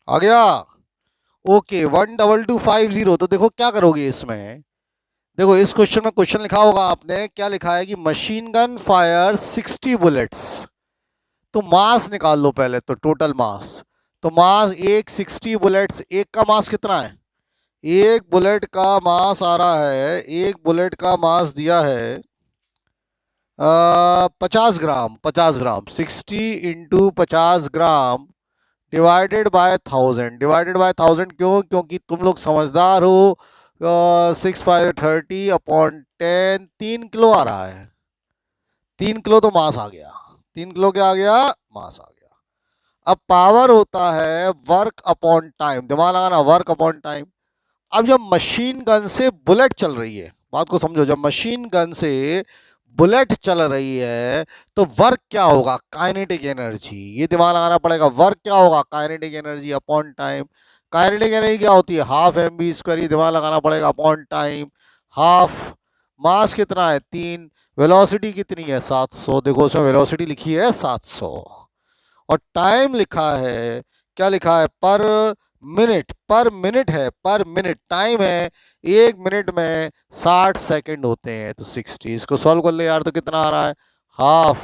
आ गया? Okay, 12250। तो देखो क्या करोगे इसमें। देखो इस क्वेश्चन में क्वेश्चन लिखा होगा आपने, क्या लिखा है कि मशीन गन फायर 60 बुलेट्स। तो मास निकाल लो पहले, तो टोटल मास। तो मास एक 60 बुलेट्स, एक का मास कितना है? एक बुलेट का मास आ रहा है, एक बुलेट का मास दिया है 50 ग्राम। 50 ग्राम, 60 into 50 gram divided by 1000। Divided by 1000 क्यों? क्योंकि तुम लोग समझदार हो। 6/30/10, 3 किलो आ रहा है। 3 किलो तो मास आ गया। 3 किलो क्या आ गया? मास आ गया। अब पावर होता है वर्क अपॉन टाइम, दिमाग लगाना, वर्क अपॉन टाइम। अब जब मशीन गन से बुलेट चल रही है, बात को समझो, जब मशीन गन से बुलेट चल रही है तो वर्क क्या होगा? Kinetic energy. ये दिमाग लगाना पड़ेगा। वर्क क्या होगा? Kinetic energy upon time. Kinetic energy क्या होती है? Half mv²। ये दिमाग लगाना पड़ेगा, अपॉन टाइम, हाफ। मास कितना है? 3। वेलोसिटी कितनी है? 700। देखो उसमें वेलोसिटी लिखी है 700, और टाइम लिखा है, क्या लिखा है? पर मिनट। पर मिनट है, पर मिनट टाइम है। 1 मिनट में 60 सेकंड होते हैं, तो 60। इसको सॉल्व कर ले यार, तो कितना आ रहा है? हाफ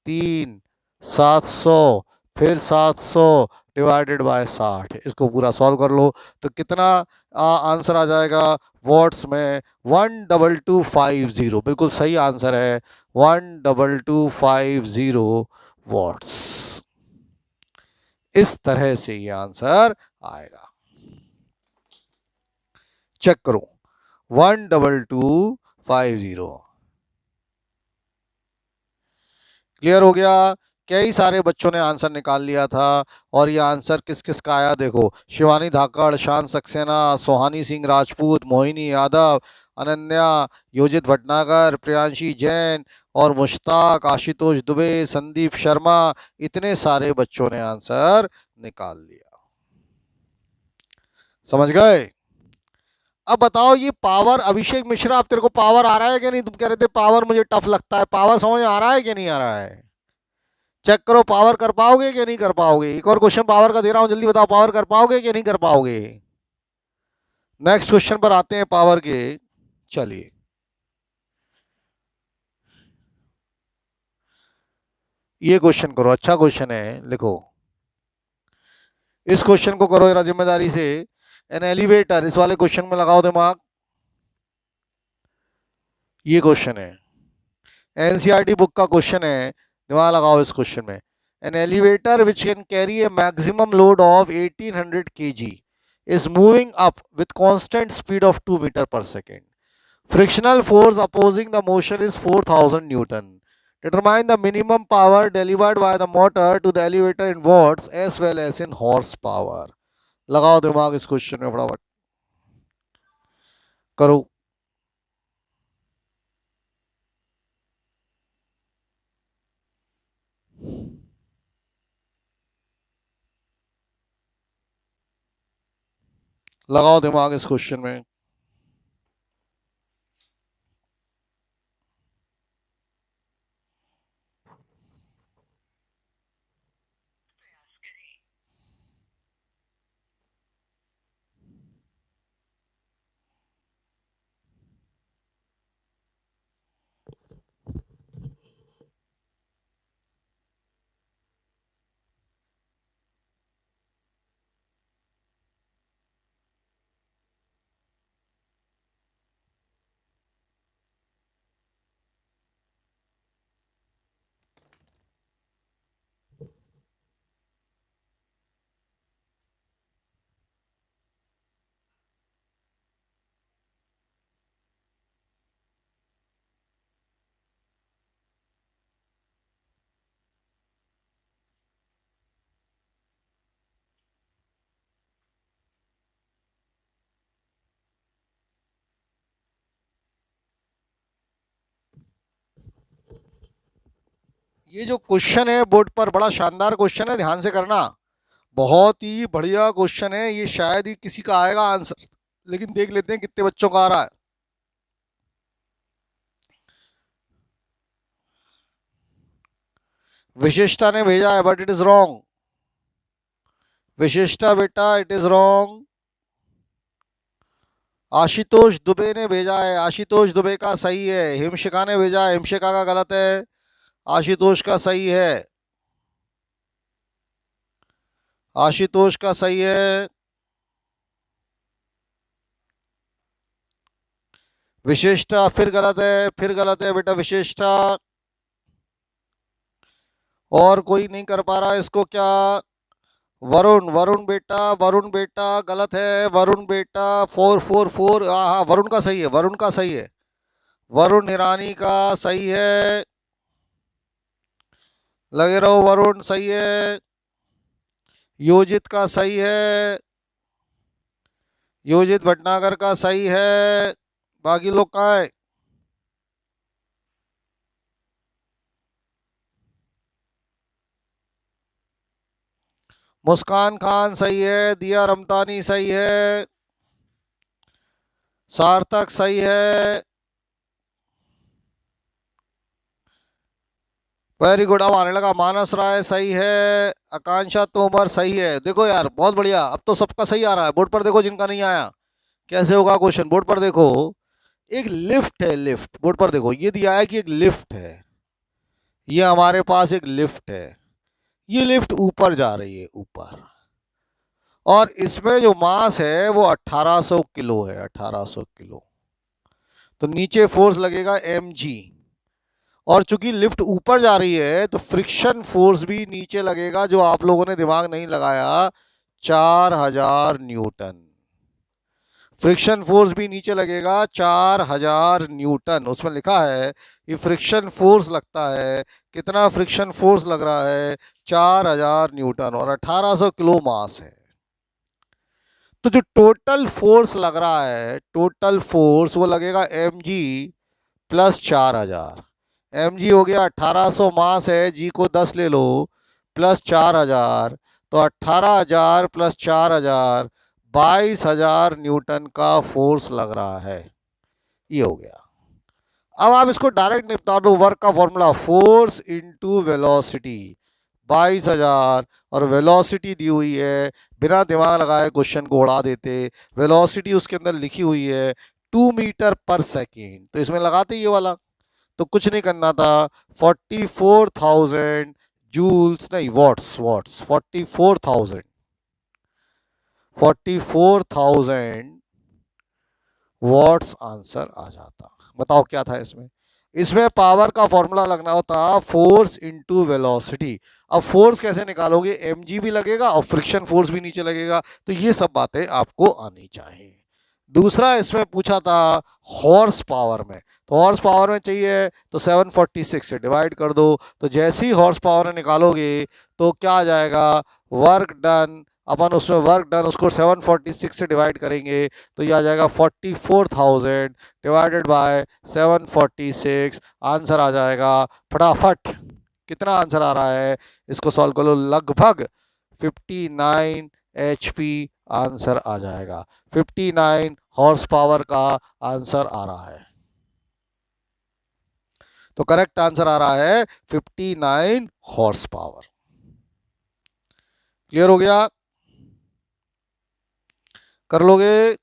3, 700, फिर 700 डिवाइडेड बाय 60। इसको पूरा सॉल्व कर लो, तो कितना आंसर आ जाएगा वॉट्स में? 12250। बिल्कुल सही आंसर है, 12250 वॉट्स। इस तरह से ये आंसर आएगा। चेक करो 12250। क्लियर हो गया? कई सारे बच्चों ने आंसर निकाल लिया था। और ये आंसर किस किस का आया देखो, शिवानी धाकड़, शान सक्सेना, सोहानी सिंह राजपूत, मोहिनी यादव, अनन्या, योजित भटनागर, प्रियांशी जैन और मुश्ताक, आशुतोष दुबे, संदीप शर्मा, इतने सारे बच्चों ने आंसर निकाल लिया। समझ गए? अब बताओ ये पावर, अभिषेक मिश्रा, अब तेरे को पावर आ रहा है कि नहीं? तुम कह रहे थे पावर मुझे टफ लगता है, पावर समझ आ रहा है कि नहीं आ रहा है? चेक करो पावर कर पाओगे कि नहीं कर पाओगे। एक और क्वेश्चन पावर का दे रहा हूं, जल्दी बताओ पावर कर पाओगे कि नहीं कर पाओगे। नेक्स्ट क्वेश्चन पर आते हैं पावर के। चलिए ये क्वेश्चन करो, अच्छा क्वेश्चन है, लिखो इस क्वेश्चन को करो जरा जिम्मेदारी से। एन एलिवेटर, इस वाले क्वेश्चन में लगाओ दिमाग। ये क्वेश्चन है, एनसीईआरटी बुक का क्वेश्चन है, दिमाग लगाओ इस क्वेश्चन में। An elevator which can carry A maximum load of 1800 kg is moving up with constant speed of 2 meter per second. Frictional force opposing the motion is 4000 Newton. Determine the minimum power delivered by the motor to the elevator in watts as well as in horsepower. लगाओ दिमाग इस question में फटाफट करो। लगाओ दिमाग इस question में। ये जो क्वेश्चन है बोर्ड पर बड़ा शानदार क्वेश्चन है, ध्यान से करना। बहुत ही बढ़िया क्वेश्चन है ये, शायद ही किसी का आएगा आंसर, लेकिन देख लेते हैं कितने बच्चों का आ रहा है। विशिष्टा ने भेजा है बट इट इज रॉन्ग। विशिष्टा बेटा it is wrong. Ashutosh Dubey ने भेजा है, आशुतोष दुबे का सही है। हिमशिका ने भेजा है, हिमशिका का गलत है, आशुतोष का सही है। आशुतोष का सही है। विशिष्टा फिर गलत है, फिर गलत है बेटा विशिष्टा। और कोई नहीं कर पा रहा इसको क्या? वरुण, वरुण बेटा गलत है। वरुण बेटा 444, हाँ वरुण का सही है, वरुण का सही है। वरुण हिरानी का सही है, लगे रहो वरुण सही है। योजित का सही है, योजित भटनागर का सही है। बाकी लोग कहाँ है? मुस्कान खान सही है, दिया रमतानी सही है, सार्थक सही है। वेरी गुड, अब आने लगा। मानस राय सही है, आकांक्षा तोमर सही है। देखो यार बहुत बढ़िया, अब तो सबका सही आ रहा है। बोर्ड पर देखो जिनका नहीं आया कैसे होगा क्वेश्चन। बोर्ड पर देखो, एक लिफ्ट है, लिफ्ट बोर्ड पर देखो, ये दिया है कि एक लिफ्ट है, ये हमारे पास एक लिफ्ट है, ये लिफ्ट ऊपर जा रही है ऊपर, और इसमें जो मास है वो 1800 किलो है, 1800 किलो। तो नीचे फोर्स लगेगा mg, और चूंकि लिफ्ट ऊपर जा रही है तो फ्रिक्शन फोर्स भी नीचे लगेगा, जो आप लोगों ने दिमाग नहीं लगाया, 4000 न्यूटन। फ्रिक्शन फोर्स भी नीचे लगेगा 4000 न्यूटन। उसमें लिखा है कि फ्रिक्शन फोर्स लगता है, कितना फ्रिक्शन फोर्स लग रहा है, 4000 न्यूटन, और 1800 किलो मास है। तो जो टोटल फोर्स लग रहा है, टोटल फोर्स वो लगेगा mg प्लस 4000। mg हो गया 1800, मास है, g को 10 ले लो, प्लस 4000, तो 18000 प्लस 4000, 22000 न्यूटन का फोर्स लग रहा है। ये हो गया। अब आप इसको डायरेक्ट निपटा दो। वर्क का फॉर्मूला फोर्स इंटू वेलोसिटी, 22000, और वेलोसिटी दी हुई है, बिना दिमाग लगाए क्वेश्चन को उड़ा देते। वेलोसिटी उसके अंदर लिखी हुई है 2 मीटर पर सेकेंड, तो इसमें लगाते ये वाला, तो कुछ नहीं करना था। 44,000 जूल्स, नहीं वॉट्स, वॉट्स 44,000, 44,000 वॉट्स आंसर आ जाता। बताओ क्या था इसमें? इसमें पावर का फॉर्मूला लगना होता फोर्स इंटू वेलोसिटी। अब फोर्स कैसे निकालोगे? mg भी लगेगा और फ्रिक्शन फोर्स भी नीचे लगेगा, तो ये सब बातें आपको आनी चाहिए। दूसरा इसमें पूछा था हॉर्स पावर में, तो हॉर्स पावर में चाहिए तो 746 से डिवाइड कर दो, तो जैसे ही हॉर्स पावर निकालोगे तो क्या आ जाएगा, वर्क डन, अपन उसमें वर्क डन उसको 746 से डिवाइड करेंगे तो ये आ जाएगा 44,000 डिवाइडेड बाय 746, आंसर आ जाएगा फटाफट। कितना आंसर आ रहा है? इसको सॉल्व कर लो, लगभग 59 HP आंसर आ जाएगा। 59 हॉर्स पावर का आंसर आ रहा है। तो करेक्ट आंसर आ रहा है 59 हॉर्स पावर। क्लियर हो गया? कर लोगे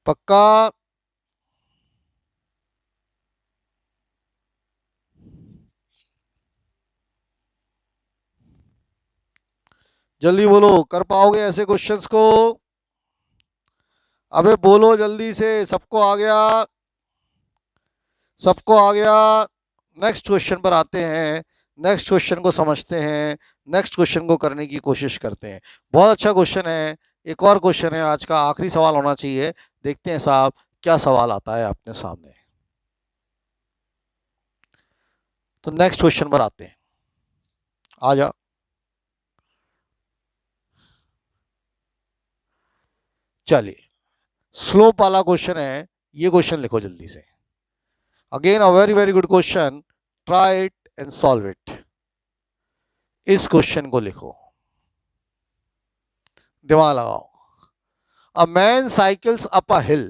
पक्का? जल्दी बोलो, कर पाओगे ऐसे क्वेश्चंस को? अबे बोलो जल्दी से, सबको आ गया? सबको आ गया? नेक्स्ट क्वेश्चन पर आते हैं, नेक्स्ट क्वेश्चन को समझते हैं, नेक्स्ट क्वेश्चन को करने की कोशिश करते हैं। बहुत अच्छा क्वेश्चन है। एक और क्वेश्चन है, आज का आखिरी सवाल होना चाहिए। देखते हैं साहब क्या सवाल आता है अपने सामने। तो नेक्स्ट क्वेश्चन पर आते हैं, आ जा। चलिए, स्लोप वाला क्वेश्चन है, ये क्वेश्चन लिखो जल्दी से। Again a very very good question, try it and solve it. इस क्वेश्चन को लिखो, दिमाग लगाओ। A man cycles up a hill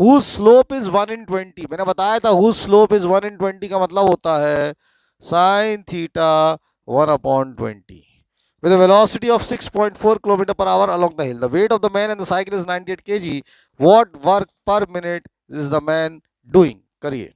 whose slope is 1 in 20। मैंने बताया था whose slope is 1 in 20 का मतलब होता है sin theta 1 upon 20 with a velocity of 6.4 km per hour along the hill. The weight of the man and the cycle is 98 kg. What work per minute is the man doing? करिए।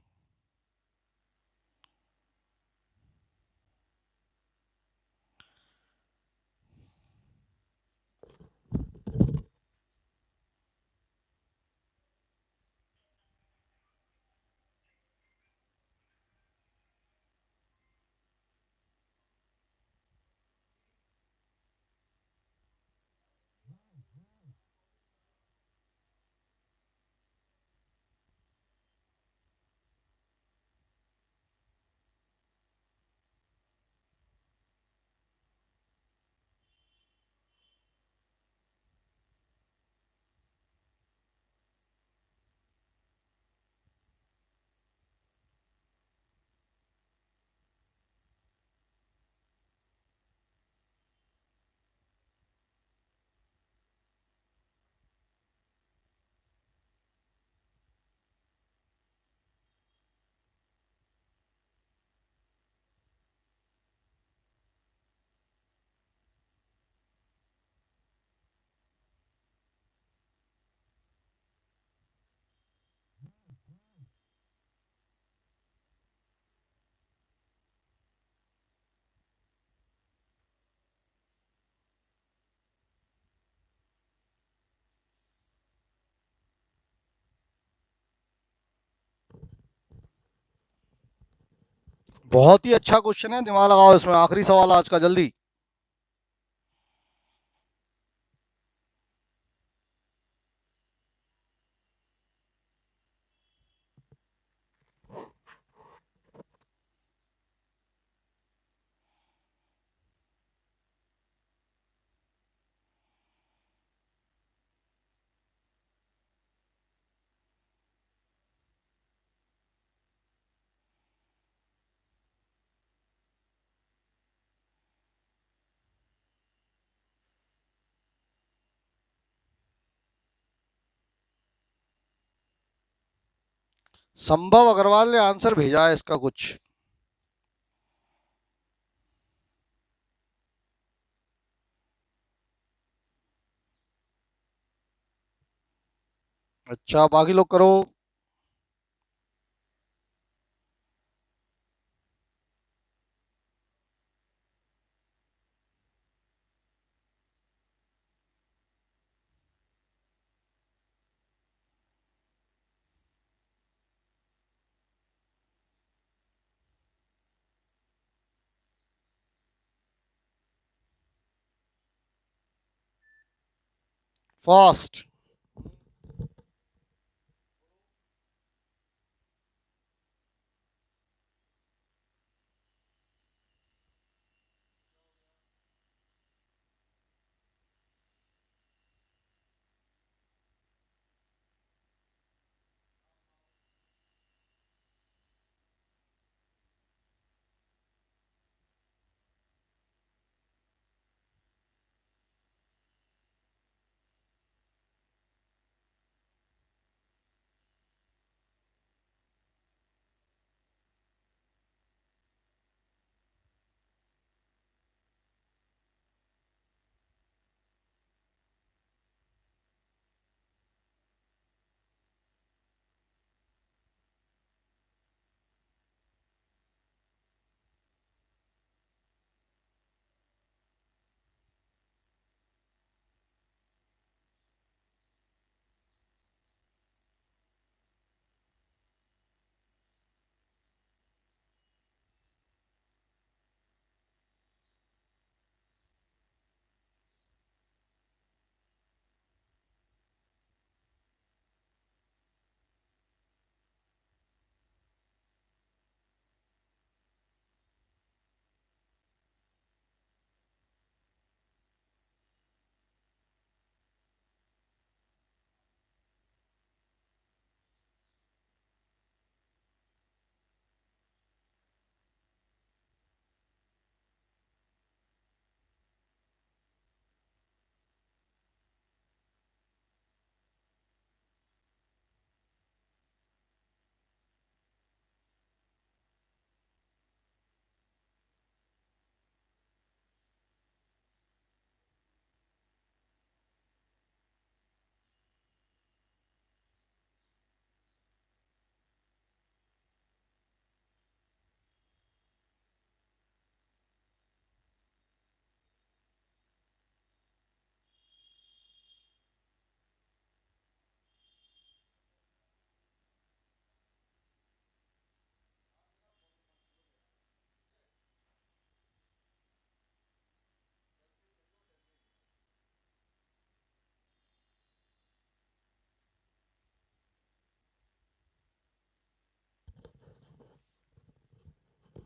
बहुत ही अच्छा question है, दिमाग लगाओ इसमें। आखिरी सवाल आज का, जल्दी। संभव अग्रवाल ने आंसर भेजा है इसका कुछ। अच्छा, बाकी लोग करो। फास्ट।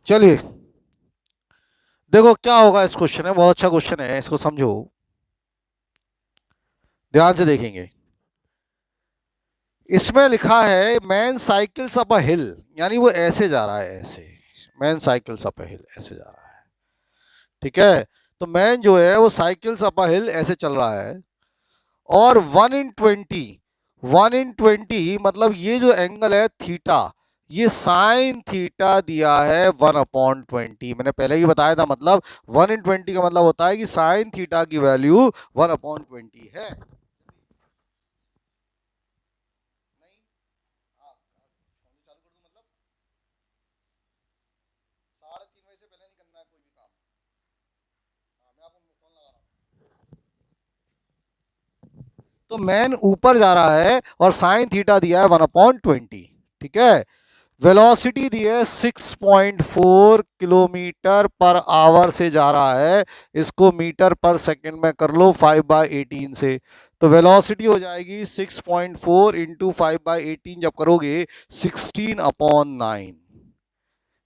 चलिए, देखो क्या होगा इस क्वेश्चन में। बहुत अच्छा क्वेश्चन है, इसको समझो, ध्यान से देखेंगे। इसमें लिखा है मैन साइकिल्स अप अ हिल, यानी वो ऐसे जा रहा है, ऐसे। मैन साइकिल्स अप अ हिल, ऐसे जा रहा है। ठीक है, तो मैन जो है वो साइकिल्स अप अ हिल ऐसे चल रहा है। और 1/20, 1/20 मतलब ये जो एंगल है थीटा, ये साइन थीटा दिया है 1/20। मैंने पहले ही बताया था, मतलब 1/20 का मतलब होता है कि साइन थीटा की वैल्यू 1/20 है। नहीं, चालू कर दूं मतलब 3:30 बजे से पहले नहीं करना है कोई भी काम। हाँ, मैं आपको फोन लगा रहा हूँ। तो मैन ऊपर जा रहा है और साइन थीटा दिया है 1/20। ठीक है, वेलोसिटी दी है 6.4 किलोमीटर पर आवर से जा रहा है, इसको मीटर पर सेकंड में कर लो 5/18 से, तो वेलोसिटी हो जाएगी 6.4 इंटू 5/18, जब करोगे 16/9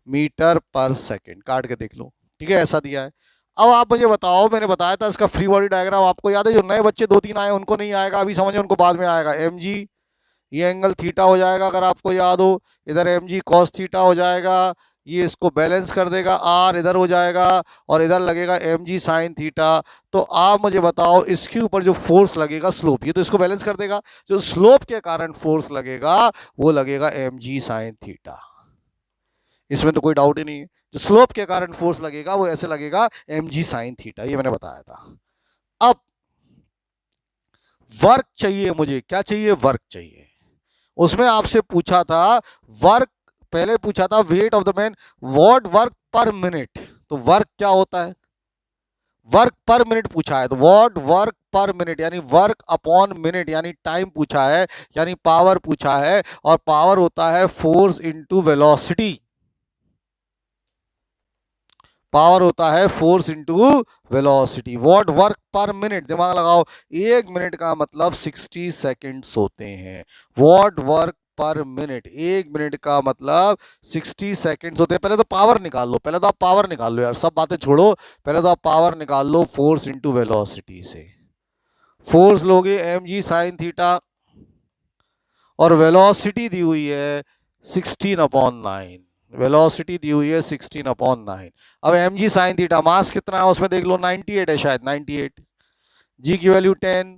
मीटर पर सेकंड। काट के देख लो, ठीक है, ऐसा दिया है। अब आप मुझे बताओ, मैंने बताया था इसका फ्री बॉडी डायग्राम आपको याद है, जो नए बच्चे 2-3 आए उनको नहीं आएगा अभी समझे, उनको बाद में आएगा। mg ये एंगल थीटा हो जाएगा अगर आपको याद हो, इधर mg cos थीटा हो जाएगा, ये इसको बैलेंस कर देगा, r इधर हो जाएगा और इधर लगेगा mg sin थीटा। तो आप मुझे बताओ इसके ऊपर जो फोर्स लगेगा स्लोप, ये तो इसको बैलेंस कर देगा, जो स्लोप के कारण फोर्स लगेगा वो लगेगा mg sin थीटा, इसमें तो कोई डाउट ही नहीं है। जो स्लोप के कारण फोर्स लगेगा वो ऐसे लगेगा mg sin थीटा, ये मैंने बताया था। अब वर्क चाहिए मुझे, क्या चाहिए, वर्क चाहिए। उसमें आपसे पूछा था वर्क, पहले पूछा था weight of the man, what work पर मिनट, तो वर्क क्या होता है, वर्क पर मिनट पूछा है, तो व्हाट वर्क पर मिनट यानी वर्क अपॉन मिनट यानी टाइम पूछा है, यानी पावर पूछा है, और पावर होता है फोर्स इंटू वेलोसिटी, पावर होता है force into velocity. What work पर मिनट, दिमाग लगाओ, 1 मिनट का मतलब 60 सेकेंड्स होते हैं। व्हाट वर्क पर मिनट, 1 मिनट का मतलब 60 सेकेंड्स होते हैं। पहले तो पावर निकाल लो, पहले तो आप पावर निकाल लो यार, सब बातें छोड़ो, पहले तो आप पावर निकाल लो फोर्स इंटू वेलोसिटी से। फोर्स लोगे mg sin थीटा और वेलोसिटी दी हुई है 16/9, वेलोसिटी दी हुई है 16/9। अब mg sin थीटा, मास कितना है उसमें देख लो, 98 है शायद, 98, g की वैल्यू 10,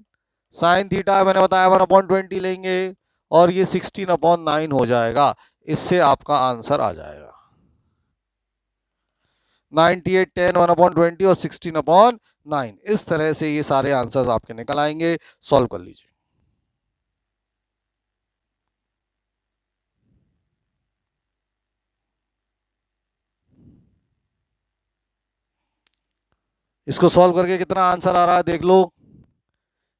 sin थीटा मैंने बताया 1/20 लेंगे और ये 16/9 हो जाएगा। इससे आपका आंसर आ जाएगा 98, 10, 1/20 और 16/9। इस तरह से ये सारे आंसर्स आपके निकल आएंगे। सॉल्व कर लीजिए। इसको सॉल्व करके कितना आंसर आ रहा है देख लो,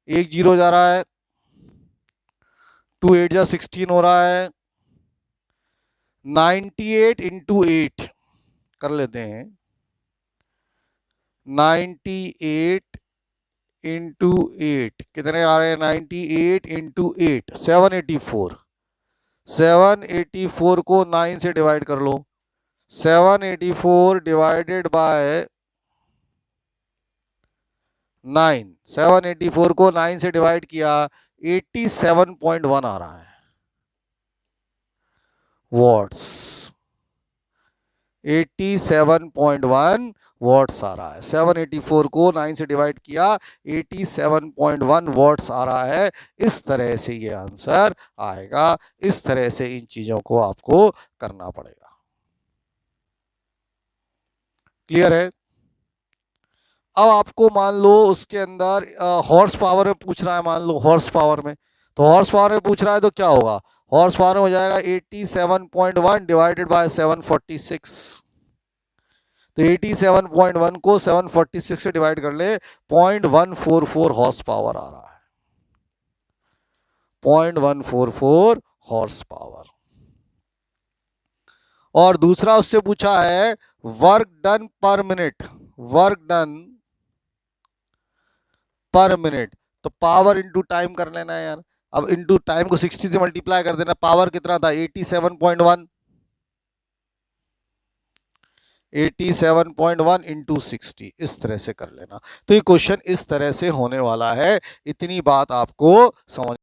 1 0 जा रहा है, 2 8 जा 16 हो रहा है, 98 इंटू 8 कर लेते हैं, 98 इंटू 8 कितने आ रहे हैं, 98 इंटू 8 784, 784 को 9 से डिवाइड कर लो, 784 डिवाइडेड बाय 9, 784 को 9 से डिवाइड किया 87.1 आ रहा है वॉट्स, 87.1 वॉट्स आ रहा है। 784 को 9 से डिवाइड किया 87.1 वॉट्स आ रहा है। इस तरह से ये आंसर आएगा, इस तरह से इन चीजों को आपको करना पड़ेगा। क्लियर है? अब आपको मान लो उसके अंदर हॉर्स पावर में पूछ रहा है, मान लो हॉर्स पावर में, तो हॉर्स पावर में पूछ रहा है तो क्या होगा, हॉर्स पावर में हो जाएगा 87.1 डिवाइडेड बाय 746, तो 87.1 को 746 से डिवाइड कर ले, 0.144 हॉर्स पावर आ रहा है, 0.144 हॉर्स पावर। और दूसरा उससे पूछा है वर्क डन पर मिनट, वर्क डन पर मिनट, तो पावर इंटू टाइम कर लेना है यार। अब इंटू टाइम को 60 से मल्टीप्लाई कर देना, पावर कितना था 87.1, 87.1 इंटू 60, इस तरह से कर लेना। तो ये क्वेश्चन इस तरह से होने वाला है, इतनी बात आपको समझ